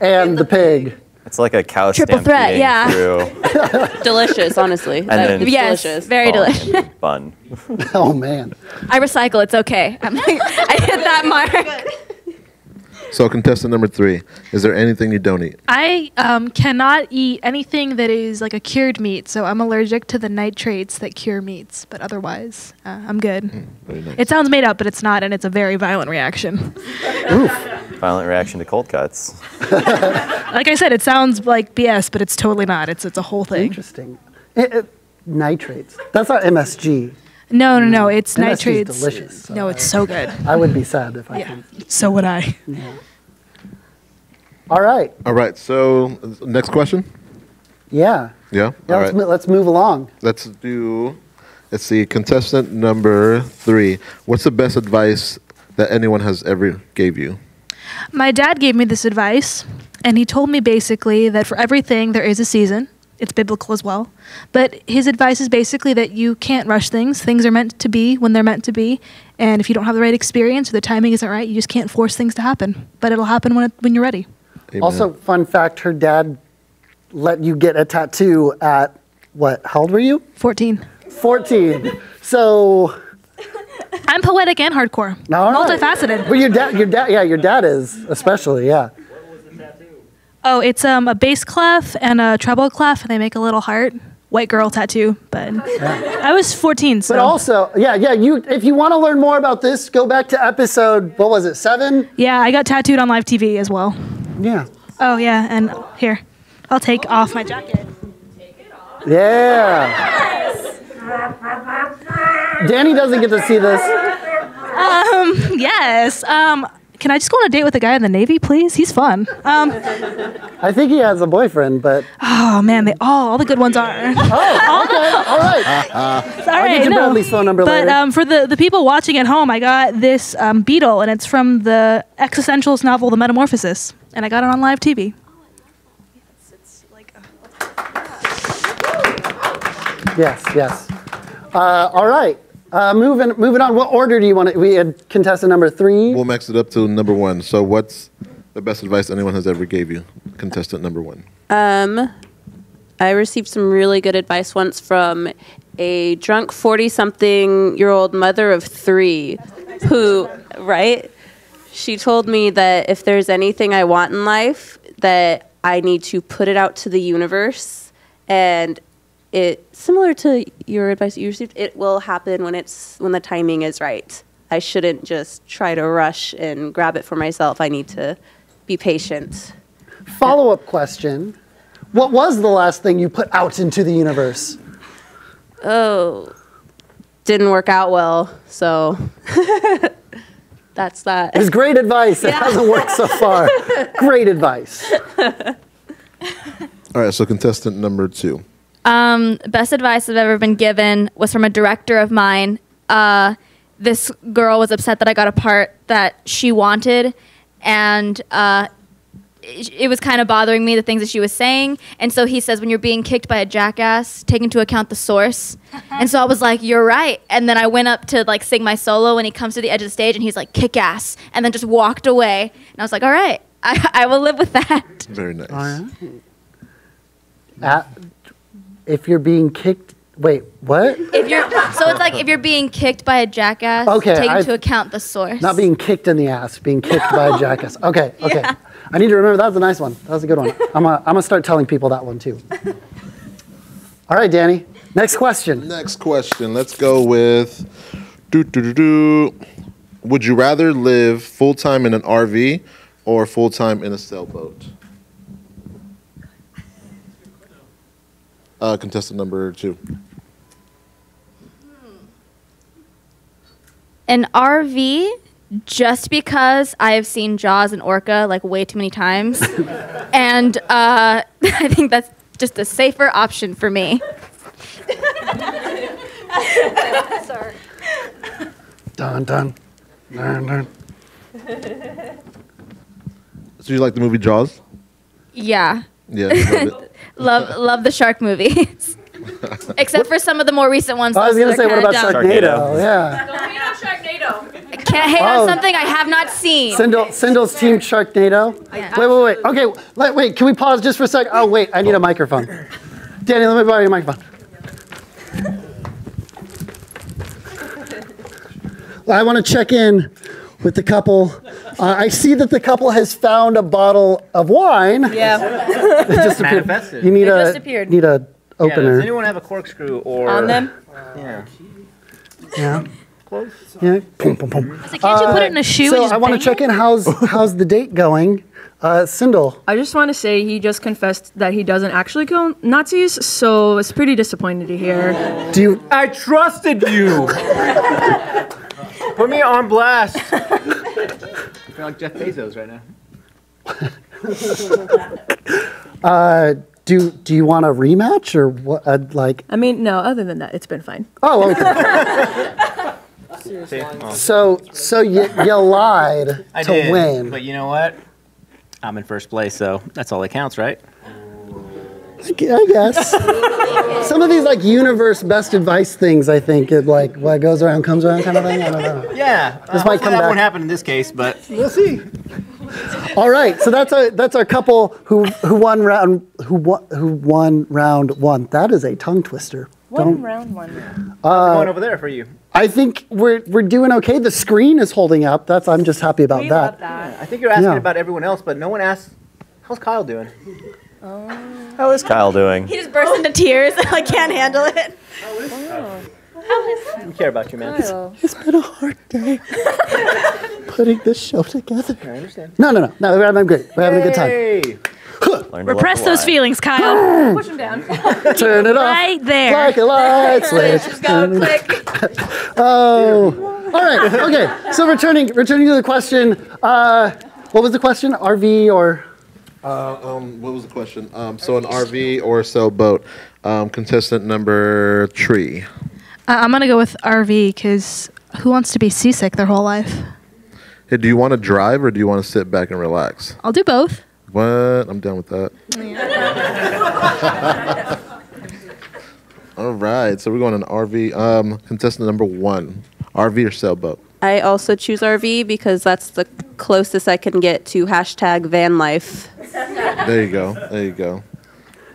and the pig. It's like a cow Triple threat, stampeding yeah. through. Delicious, honestly. then It's Yes, delicious. very delicious. Bun. Oh man. I recycle. It's okay. I'm like, I hit that mark. So contestant number 3, is there anything you don't eat? I cannot eat anything that is like a cured meat, so I'm allergic to the nitrates that cure meats. But otherwise, I'm good. Very nice. It sounds made up, but it's not, and it's a very violent reaction. Violent reaction to cold cuts. Like I said, it sounds like BS, but it's totally not. It's a whole thing. Interesting. Nitrates. That's not MSG. No. It's MSG is nitrates. delicious. So No, it's so good. I would be sad if I Yeah. could. So would I. Yeah. All right. All right. So next question. Yeah. Yeah. Yeah. All Let's, right. let's move along. Let's see. Contestant number 3. What's the best advice that anyone has ever gave you? My dad gave me this advice, and he told me basically that for everything there is a season. It's biblical as well. But his advice is basically that you can't rush things. Things are meant to be when they're meant to be. And if you don't have the right experience or the timing isn't right, you just can't force things to happen. But it'll happen when you're ready. Amen. Also, fun fact, her dad let you get a tattoo at, what, how old were you? 14. 14. So... I'm poetic and hardcore. All right. Multifaceted. Well, your dad is, especially, yeah. Oh, it's a bass clef and a treble clef, and they make a little heart. White girl tattoo, but I was 14, so. But also, if you want to learn more about this, go back to episode, what was it, 7? Yeah, I got tattooed on live TV as well. Yeah. Oh, yeah, and here. I'll take off my jacket. Yeah. Danny doesn't get to see this. Yes. Can I just go on a date with a guy in the Navy, please? He's fun. I think he has a boyfriend, but. Oh man, all the good ones are. Oh, okay, all right. Sorry, I'll get you Bradley's phone number but, later. for the people watching at home, I got this beetle, and it's from the existentialist novel, The Metamorphosis, and I got it on live TV. Yes. All right. Moving on. What order do you want it? We had contestant number 3. We'll max it up to number 1. So what's the best advice anyone has ever gave you? Contestant number 1. I received some really good advice once from a drunk 40-something-year-old mother of 3 who, right? She told me that if there's anything I want in life, that I need to put it out to the universe, and it, similar to your advice that you received, it will happen when the timing is right. I shouldn't just try to rush and grab it for myself. I need to be patient. Follow-up question. What was the last thing you put out into the universe? Oh, didn't work out well, so that's that. It was great advice. It hasn't worked so far. Great advice. All right, so contestant number 2. Best advice I've ever been given was from a director of mine. This girl was upset that I got a part that she wanted, and it was kind of bothering me, the things that she was saying. And so he says, when you're being kicked by a jackass, take into account the source. And so I was like, you're right. And then I went up to like sing my solo, and he comes to the edge of the stage, and he's like, kick ass, and then just walked away. And I was like, all right, I will live with that. Very nice. All right. If you're being kicked, wait, what? So it's like if you're being kicked by a jackass, take into account the source. Not being kicked in the ass, being kicked by a jackass. Okay. Yeah. I need to remember, that was a nice one. That was a good one. I'm gonna start telling people that one too. All right, Danny, next question. Next question, let's go with, would you rather live full-time in an RV or full-time in a sailboat? Contestant number 2. An RV, just because I have seen Jaws and Orca like way too many times, and I think that's just a safer option for me. Sorry. Dun dun dun dun. So you like the movie Jaws? Yeah. Yeah. Love it. Love the shark movies. Except for some of the more recent ones. I was going to say, what about Sharknado? Yeah. Don't hate on Sharknado. I can't hate on something I have not seen. Sindel's team Sharknado. Wait. Okay, wait. Can we pause just for a second? Oh, wait. I need a microphone. Danny, let me borrow your microphone. I want to check in with the couple. I see that the couple has found a bottle of wine. Yeah. It just appeared. Manifested. You need It a just appeared. need a Yeah, opener. does anyone have a corkscrew or On them? Yeah. Yeah. Close. Yeah. Pum, pum, pum. Can't you put it in a shoe So and just I want to bang check in. How's the date going? Sindel. I just want to say he just confessed that he doesn't actually kill Nazis, so it's pretty disappointing to hear. Do you? I trusted you. Put me on blast. I feel like Jeff Bezos right now. Do you want a rematch or what? I mean, no, other than that, it's been fine. Oh, okay. So you lied I to did, win. but you know what? I'm in first place, so that's all that counts, right? I guess. Some of these like universe best advice things, I think, it like what goes around comes around kind of thing. I don't know. Yeah. This might come that back. won't happen in this case, but we'll see. All right, so that's our couple who won round one. That is a tongue twister. Round one. how's it going over there for you? I think we're doing okay. The screen is holding up. I'm just happy about We that. love that. I think you're asking Yeah. about everyone else, but no one asked, how's Kyle doing? How is Kyle doing? He just burst into tears. I can't handle it. We care about you, man. It's been a hard day putting this show together. I understand. No, we're having great. We're having a good time. Hey. Learn to Repress love the those lie. feelings, Kyle. Push him down. Turn it off. Right there. Like a light switch. Just go click. Oh. All right. Okay. So returning to the question. What was the question? RV or? What was the question? So an RV or sailboat. Contestant number 3. I'm gonna go with RV because who wants to be seasick their whole life? Hey, do you want to drive or do you want to sit back and relax? I'll do both. What? I'm down with that. All right. So we're going on RV. Contestant number 1. RV or sailboat? I also choose RV because that's the closest I can get to #van life. There you go. There you go.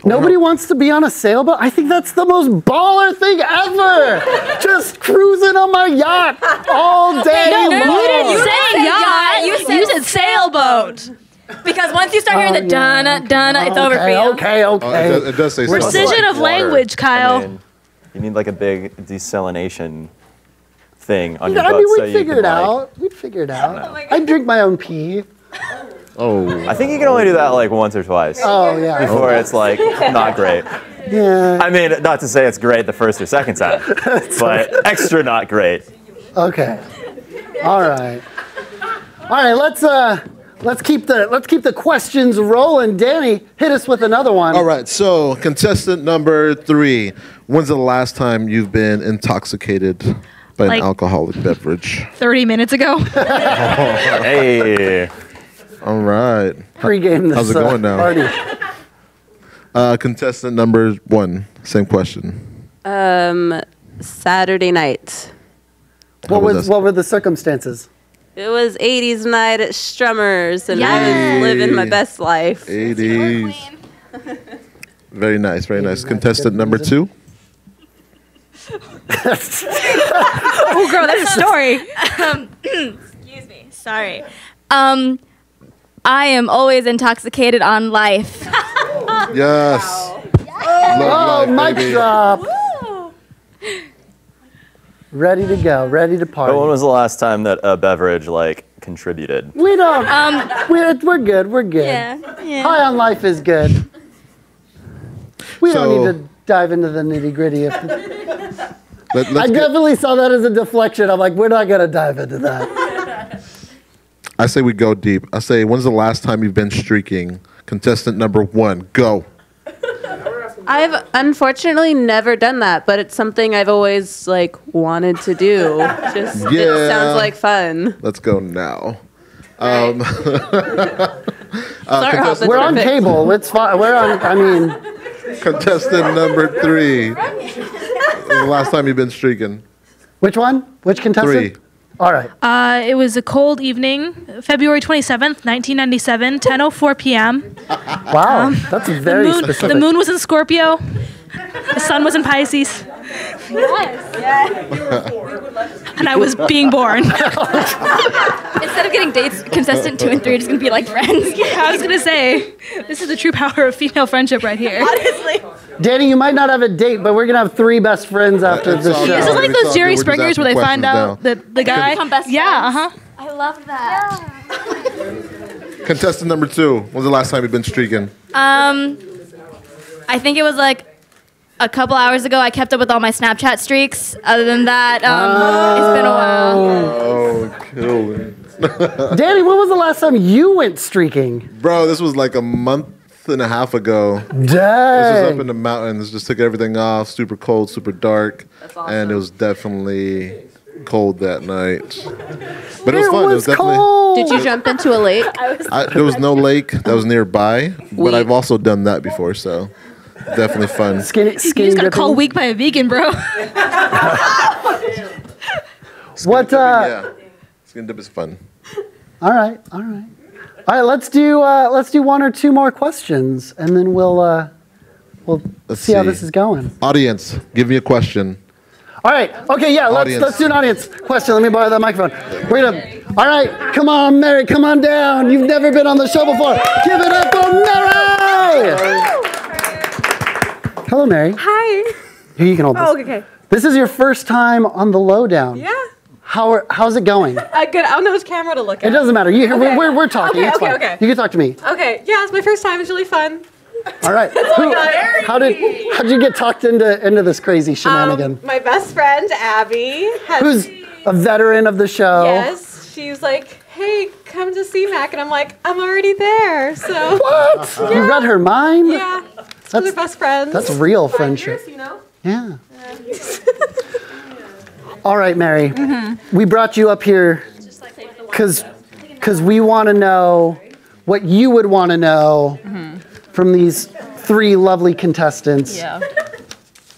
Nobody wants to be on a sailboat? I think that's the most baller thing ever. Just cruising on my yacht all day long. You didn't say yacht. You said sailboat. Because once you start hearing the dun, it's over for you. Okay. It does say something. Precision of language, Kyle. I mean, you need like a big desalination thing on your I boat. mean, so we'd you figure can, it like- out. We'd figure it out. I'd drink my own pee. Oh. I think you can only do that like once or twice. Oh, yeah. Before it's like not great. Yeah. I mean, not to say it's great the first or second time, but extra not great. Okay. All right. Let's keep the questions rolling. Danny, hit us with another one. All right. So contestant number 3. When's the last time you've been intoxicated by Like- an alcoholic beverage? 30 minutes ago. Hey. All right. Pre-game this How's it going now? party. Contestant number 1. Same question. Saturday night. What were the circumstances? It was 80s night at Strummers, and I was living my best life. 80s. Very nice. Very nice. Contestant number 2. Oh, girl, that's a story. Excuse me. Sorry. I am always intoxicated on life. Yes. Oh, mic drop. Ready to go. Ready to party. But when was the last time that a beverage like contributed? We don't. We're good. We're good. Yeah. High on life is good. We don't So- need to dive into the nitty gritty. I Let's get, definitely saw that as a deflection. I'm like, we're not gonna dive into that. I say we go deep. I say, when's the last time you've been streaking? Contestant number 1, go. I've unfortunately never done that, but it's something I've always wanted to do. Just Yeah. it sounds like fun. Let's go now. Right. Contestant, We're on cable. It's fine. We're on. I mean, contestant number 3. When's the last time you've been streaking? which one? Which contestant? 3. All right. It was a cold evening, February 27th, 1997, 10:04 p.m. Wow, that's very specific. The moon was in Scorpio. The sun was in Pisces. And I was being born. Instead of getting dates, contestant 2 and 3 are just gonna be like friends. Yeah, I was gonna say, this is the true power of female friendship right here. Honestly. Danny, you might not have a date, but we're gonna have 3 best friends after It's the all show. good. Is it like It's all those good. Jerry We're just Springers where asking they find questions out that the guy? Become best Yeah, friends. uh-huh. I love that. Contestant number 2. When's the last time you've been streaking? I think it was like a couple hours ago. I kept up with all my Snapchat streaks. Other than that, it's been a while. Oh, kill me. Danny, when was the last time you went streaking? Bro, this was like a month and a half ago. Dang. This was up in the mountains. Just took everything off. Super cold, super dark. That's awesome. And it was definitely cold that night. But it was fun. It was definitely. cold. Did you jump into a lake? There was no lake that was nearby, but Weak. I've also done that before, so definitely fun. Skinny You just got dipping? called weak by a vegan, bro. What? Yeah, skin dip is fun. All right. Let's do 1 or 2 more questions, and then we'll Let's see how this is going. Audience, give me a question. All right. Okay. Yeah. Audience. Let's do an audience question. Let me borrow that microphone. We're gonna. All right. Come on, Mary. Come on down. You've never been on the show before. Give it up for Mary. Hello, Mary. Hi. Here, you can hold this. Oh, okay. This is your first time on the Lowdown. Yeah. how's it going? Good. I don't know which camera to look at. It doesn't matter. We're talking. Okay, It's okay, fine. okay. You can talk to me. Okay. Yeah, it's my first time. It's really fun. All right. How did you get talked into this crazy shenanigan? My best friend Abby Who's a veteran of the show? Yes, she was like, "Hey, come to CMAC," and I'm like, "I'm already there." So What? Yeah. You read her mind? Yeah, we're best friends. That's real friendship. Years, you know? Yeah. All right, Mary. Mm-hmm. We brought you up here because we want to know what you would want to know from these 3 lovely contestants. Yeah.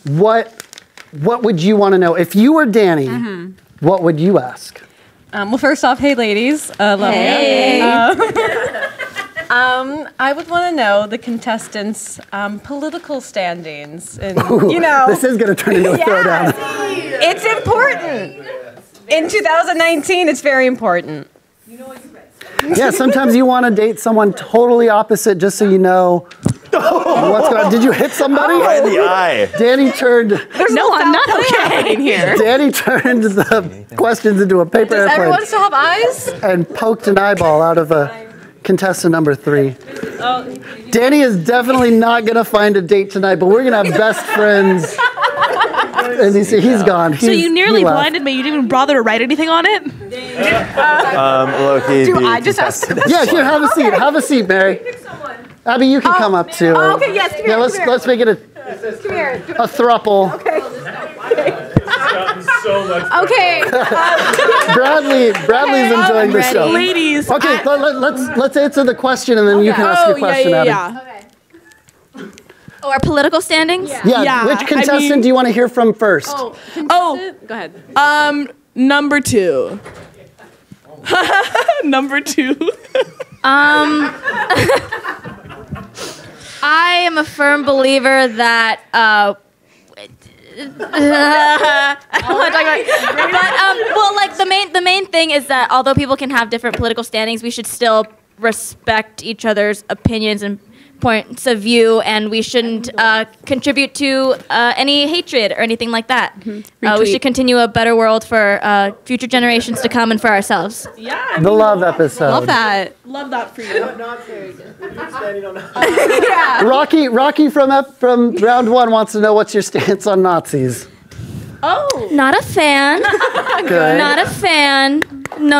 What would you want to know? If you were Danny, what would you ask? Well, first off, hey, ladies. Love Hey. I would want to know the contestants' political standings. And, Ooh, this is going to turn into a throwdown. It's important. In 2019, it's very important. Yeah, sometimes you want to date someone totally opposite just so you know what's going on. Did you hit somebody? Right in the eye. Danny turned. No, I'm not okay here. Danny turned the questions into a paper Does airplane everyone still have eyes? and poked an eyeball out of a contestant number 3. Danny is definitely not going to find a date tonight, but we're going to have best friends. And he's gone. So you nearly he left. blinded me. You didn't even bother to write anything on it? Low-key, Do the I just ask? contestant. Yeah, here, have a seat. Have a seat, Mary. Abby, you can come up too. Oh, okay, yes, come Yeah, here, let's make it a Come here. throuple. Okay. Bradley's enjoying the show. Ladies. Okay, let's answer the question and then you can ask your question, Abby. Oh, our political standings? Yeah, which contestant do you want to hear from first? Go ahead. Number 2. Number 2. I am a firm believer that I don't want to talk about it. But well, like the main thing is that although people can have different political standings, we should still respect each other's opinions and points of view, and we shouldn't contribute to any hatred or anything like that. We should continue a better world for future generations to come and for ourselves. Yeah. The love episode. Love that. Love that for you. Rocky from round 1 wants to know what's your stance on Nazis. Oh. Not a fan. Good. Not a fan. No.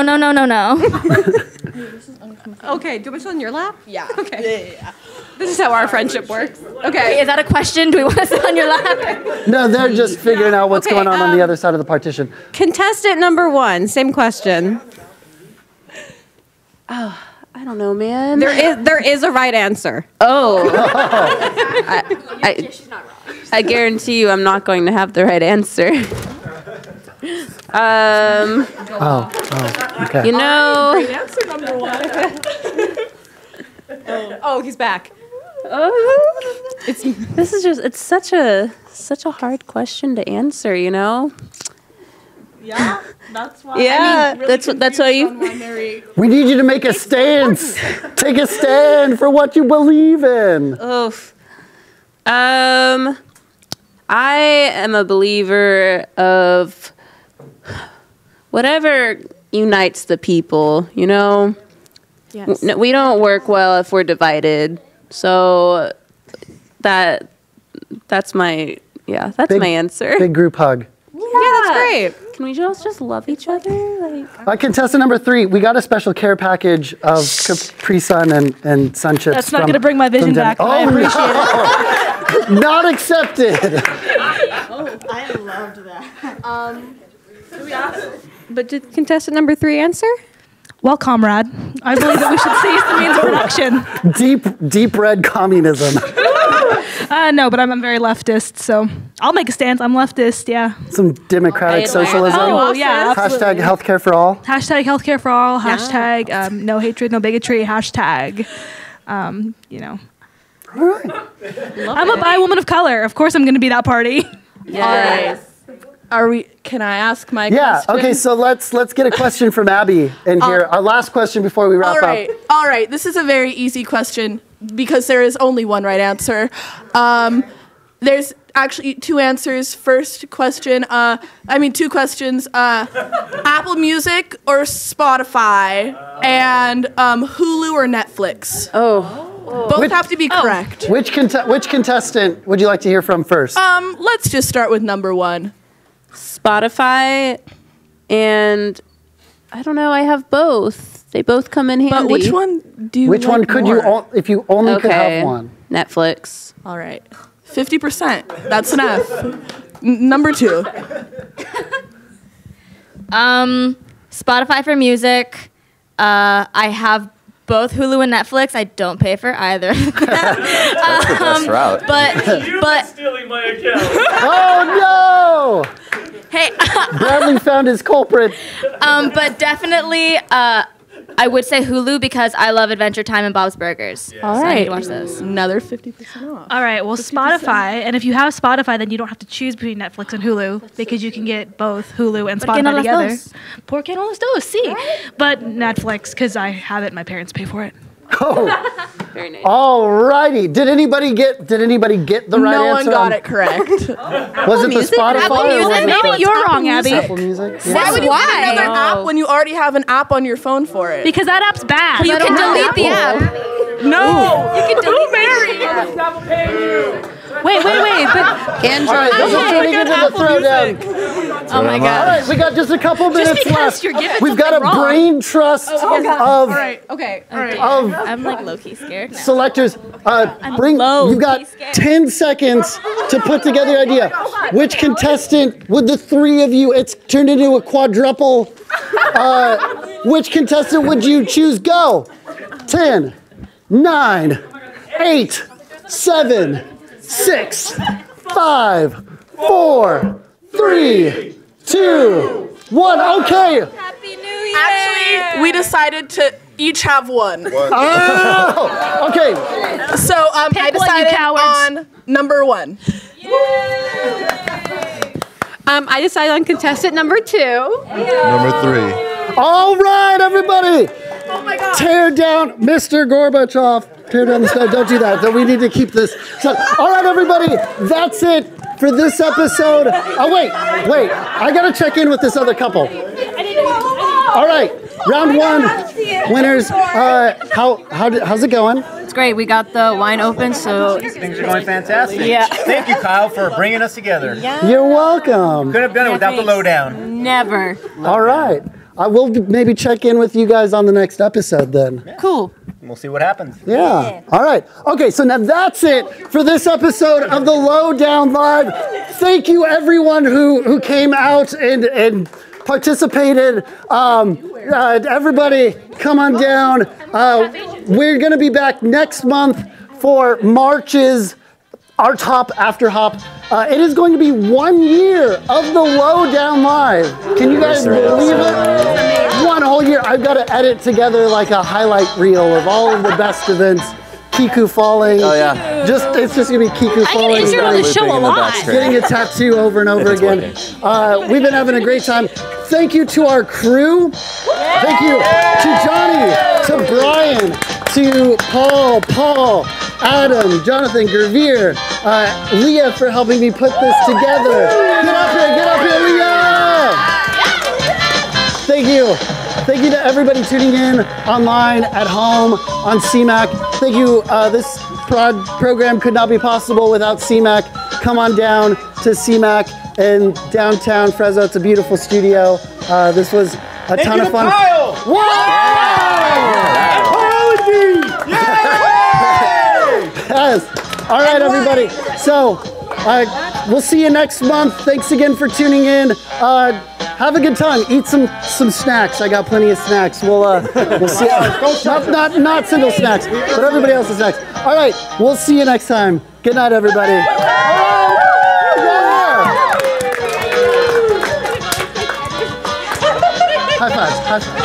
Okay, do you want me to sit on your lap? Yeah. Okay. Yeah. This is how our friendship works. Okay. Wait, is that a question? Do we want to sit on your lap? No, they're just figuring out what's going on the other side of the partition. Contestant number 1, same question. Oh, I don't know, man. There is a right answer. Oh. I guarantee you I'm not going to have the right answer. Okay. You know. Great answer number 1. Oh, he's back. It's such a hard question to answer, you know? Yeah, that's why. Yeah, I'm really that's why you. We need you to make a stance. Take a stand for what you believe in. Oof. I am a believer of whatever unites the people, you know? Yes. We don't work well if we're divided. So that's my my answer. Big group hug. Yeah, that's great. Can we just love each other? Like, Contestant number 3, we got a special care package of Capri Sun and Sun Chips. That's not going to bring my vision back, but I appreciate it. Not accepted. I loved that. But did contestant number 3 answer? Well, comrade, I believe that we should cease the means of production. Deep red communism. No, but I'm very leftist, so I'll make a stance. I'm leftist, yeah. Some democratic socialism. Oh, yeah, absolutely. Hashtag healthcare for all. Hashtag healthcare for all. Hashtag no hatred, no bigotry. Hashtag, you know. All right. I'm a bi woman of color. Of course I'm going to be that party. Yes. Are we? Can I ask my question? Okay, so let's get a question from Abby in here. Our last question before we wrap up. All right. This is a very easy question because there is only one right answer. There's actually two answers. First question, two questions. Apple Music or Spotify, and Hulu or Netflix. Both have to be correct. Which contestant would you like to hear from first? Let's just start with number one. Spotify, and I don't know. I have both. They both come in handy. But which one do you? Which like one could more? if you only could have one? Netflix. All right, 50%. That's an F. Number two. Spotify for music. I have both Hulu and Netflix. I don't pay for either. That's the best route. But stealing my account. Oh no! Hey, Bradley found his culprit. but definitely, I would say Hulu because I love Adventure Time and Bob's Burgers. All So I need right, to watch those. Another 50% off. All right, well, 50%. Spotify, and if you have Spotify, then you don't have to choose between Netflix and Hulu because you can get both Hulu and Spotify together. ¿Por qué no las dos? Sí. But Netflix, because I have it, my parents pay for it. Oh, very nice. All righty. Did anybody get the right answer? No one got it correct. Was it the Spotify? Apple or Music? was it Maybe you're wrong, Abby. Apple Music? Yeah. Why would you get another app when you already have an app on your phone for it? Because that app's bad. You can delete the app. No. You can delete Wait, but All right, this is turning into the throwdown. Oh my All god. right, we got just a couple minutes because left. you're giving We've got a something wrong. brain trust of All right. Okay. All right. I'm like low-key scared now. selectors. low-key You've got 10 seconds to put together the idea. Which contestant would the three of you? It's turned into a quadruple. Which contestant would you choose? Go. 10, 9, 8, 7, 6, 5, 4, 3, 2, 1. Okay. Happy New Year. Actually, we decided to each have one. Oh, okay. So I Pick one, you decided cowards. on number one. I decided on contestant number 2. Number 3. All right, everybody. Oh my God. Tear down Mr. Gorbachev. Tear down the sky. Don't do that. We need to keep this. So, all right, everybody. That's it for this episode. Oh, wait. I got to check in with this other couple. All right. Round one. Winners. How's it going? It's great. We got the wine open, so Things are going fantastic. Yeah. Thank you, Kyle, for bringing us together. You're welcome. Couldn't have done it without the lowdown. never. All right. I will maybe check in with you guys on the next episode then. Cool. We'll see what happens. Yeah. All right. Okay, so now that's it for this episode of the Lowdown Live. Thank you, everyone who came out and participated. Everybody, come on down. We're going to be back next month for March's Our Top After Hop. It is going to be 1 year of the Lowdown Live. Can you guys believe it? 1 whole year. I've got to edit together like a highlight reel of all of the best events. Kiku falling. Oh yeah. It's just gonna be Kiku falling. I get on the show a lot. Getting a tattoo over and over again. We've been having a great time. Thank you to our crew. Thank you to Johnny, to Brian, to Paul, Adam, Jonathan, Gervier, Leah for helping me put this together. Get up here, Leah! Thank you. Thank you to everybody tuning in online, at home, on CMAC. Thank you. This program could not be possible without CMAC. Come on down to CMAC in downtown Fresno. It's a beautiful studio. This was a ton of fun. Kyle! Yes. All right, everybody. So we'll see you next month. Thanks again for tuning in. Have a good time. Eat some snacks. I got plenty of snacks. We'll see. Not single snacks, but everybody else's snacks. All right. We'll see you next time. Good night, everybody. High fives.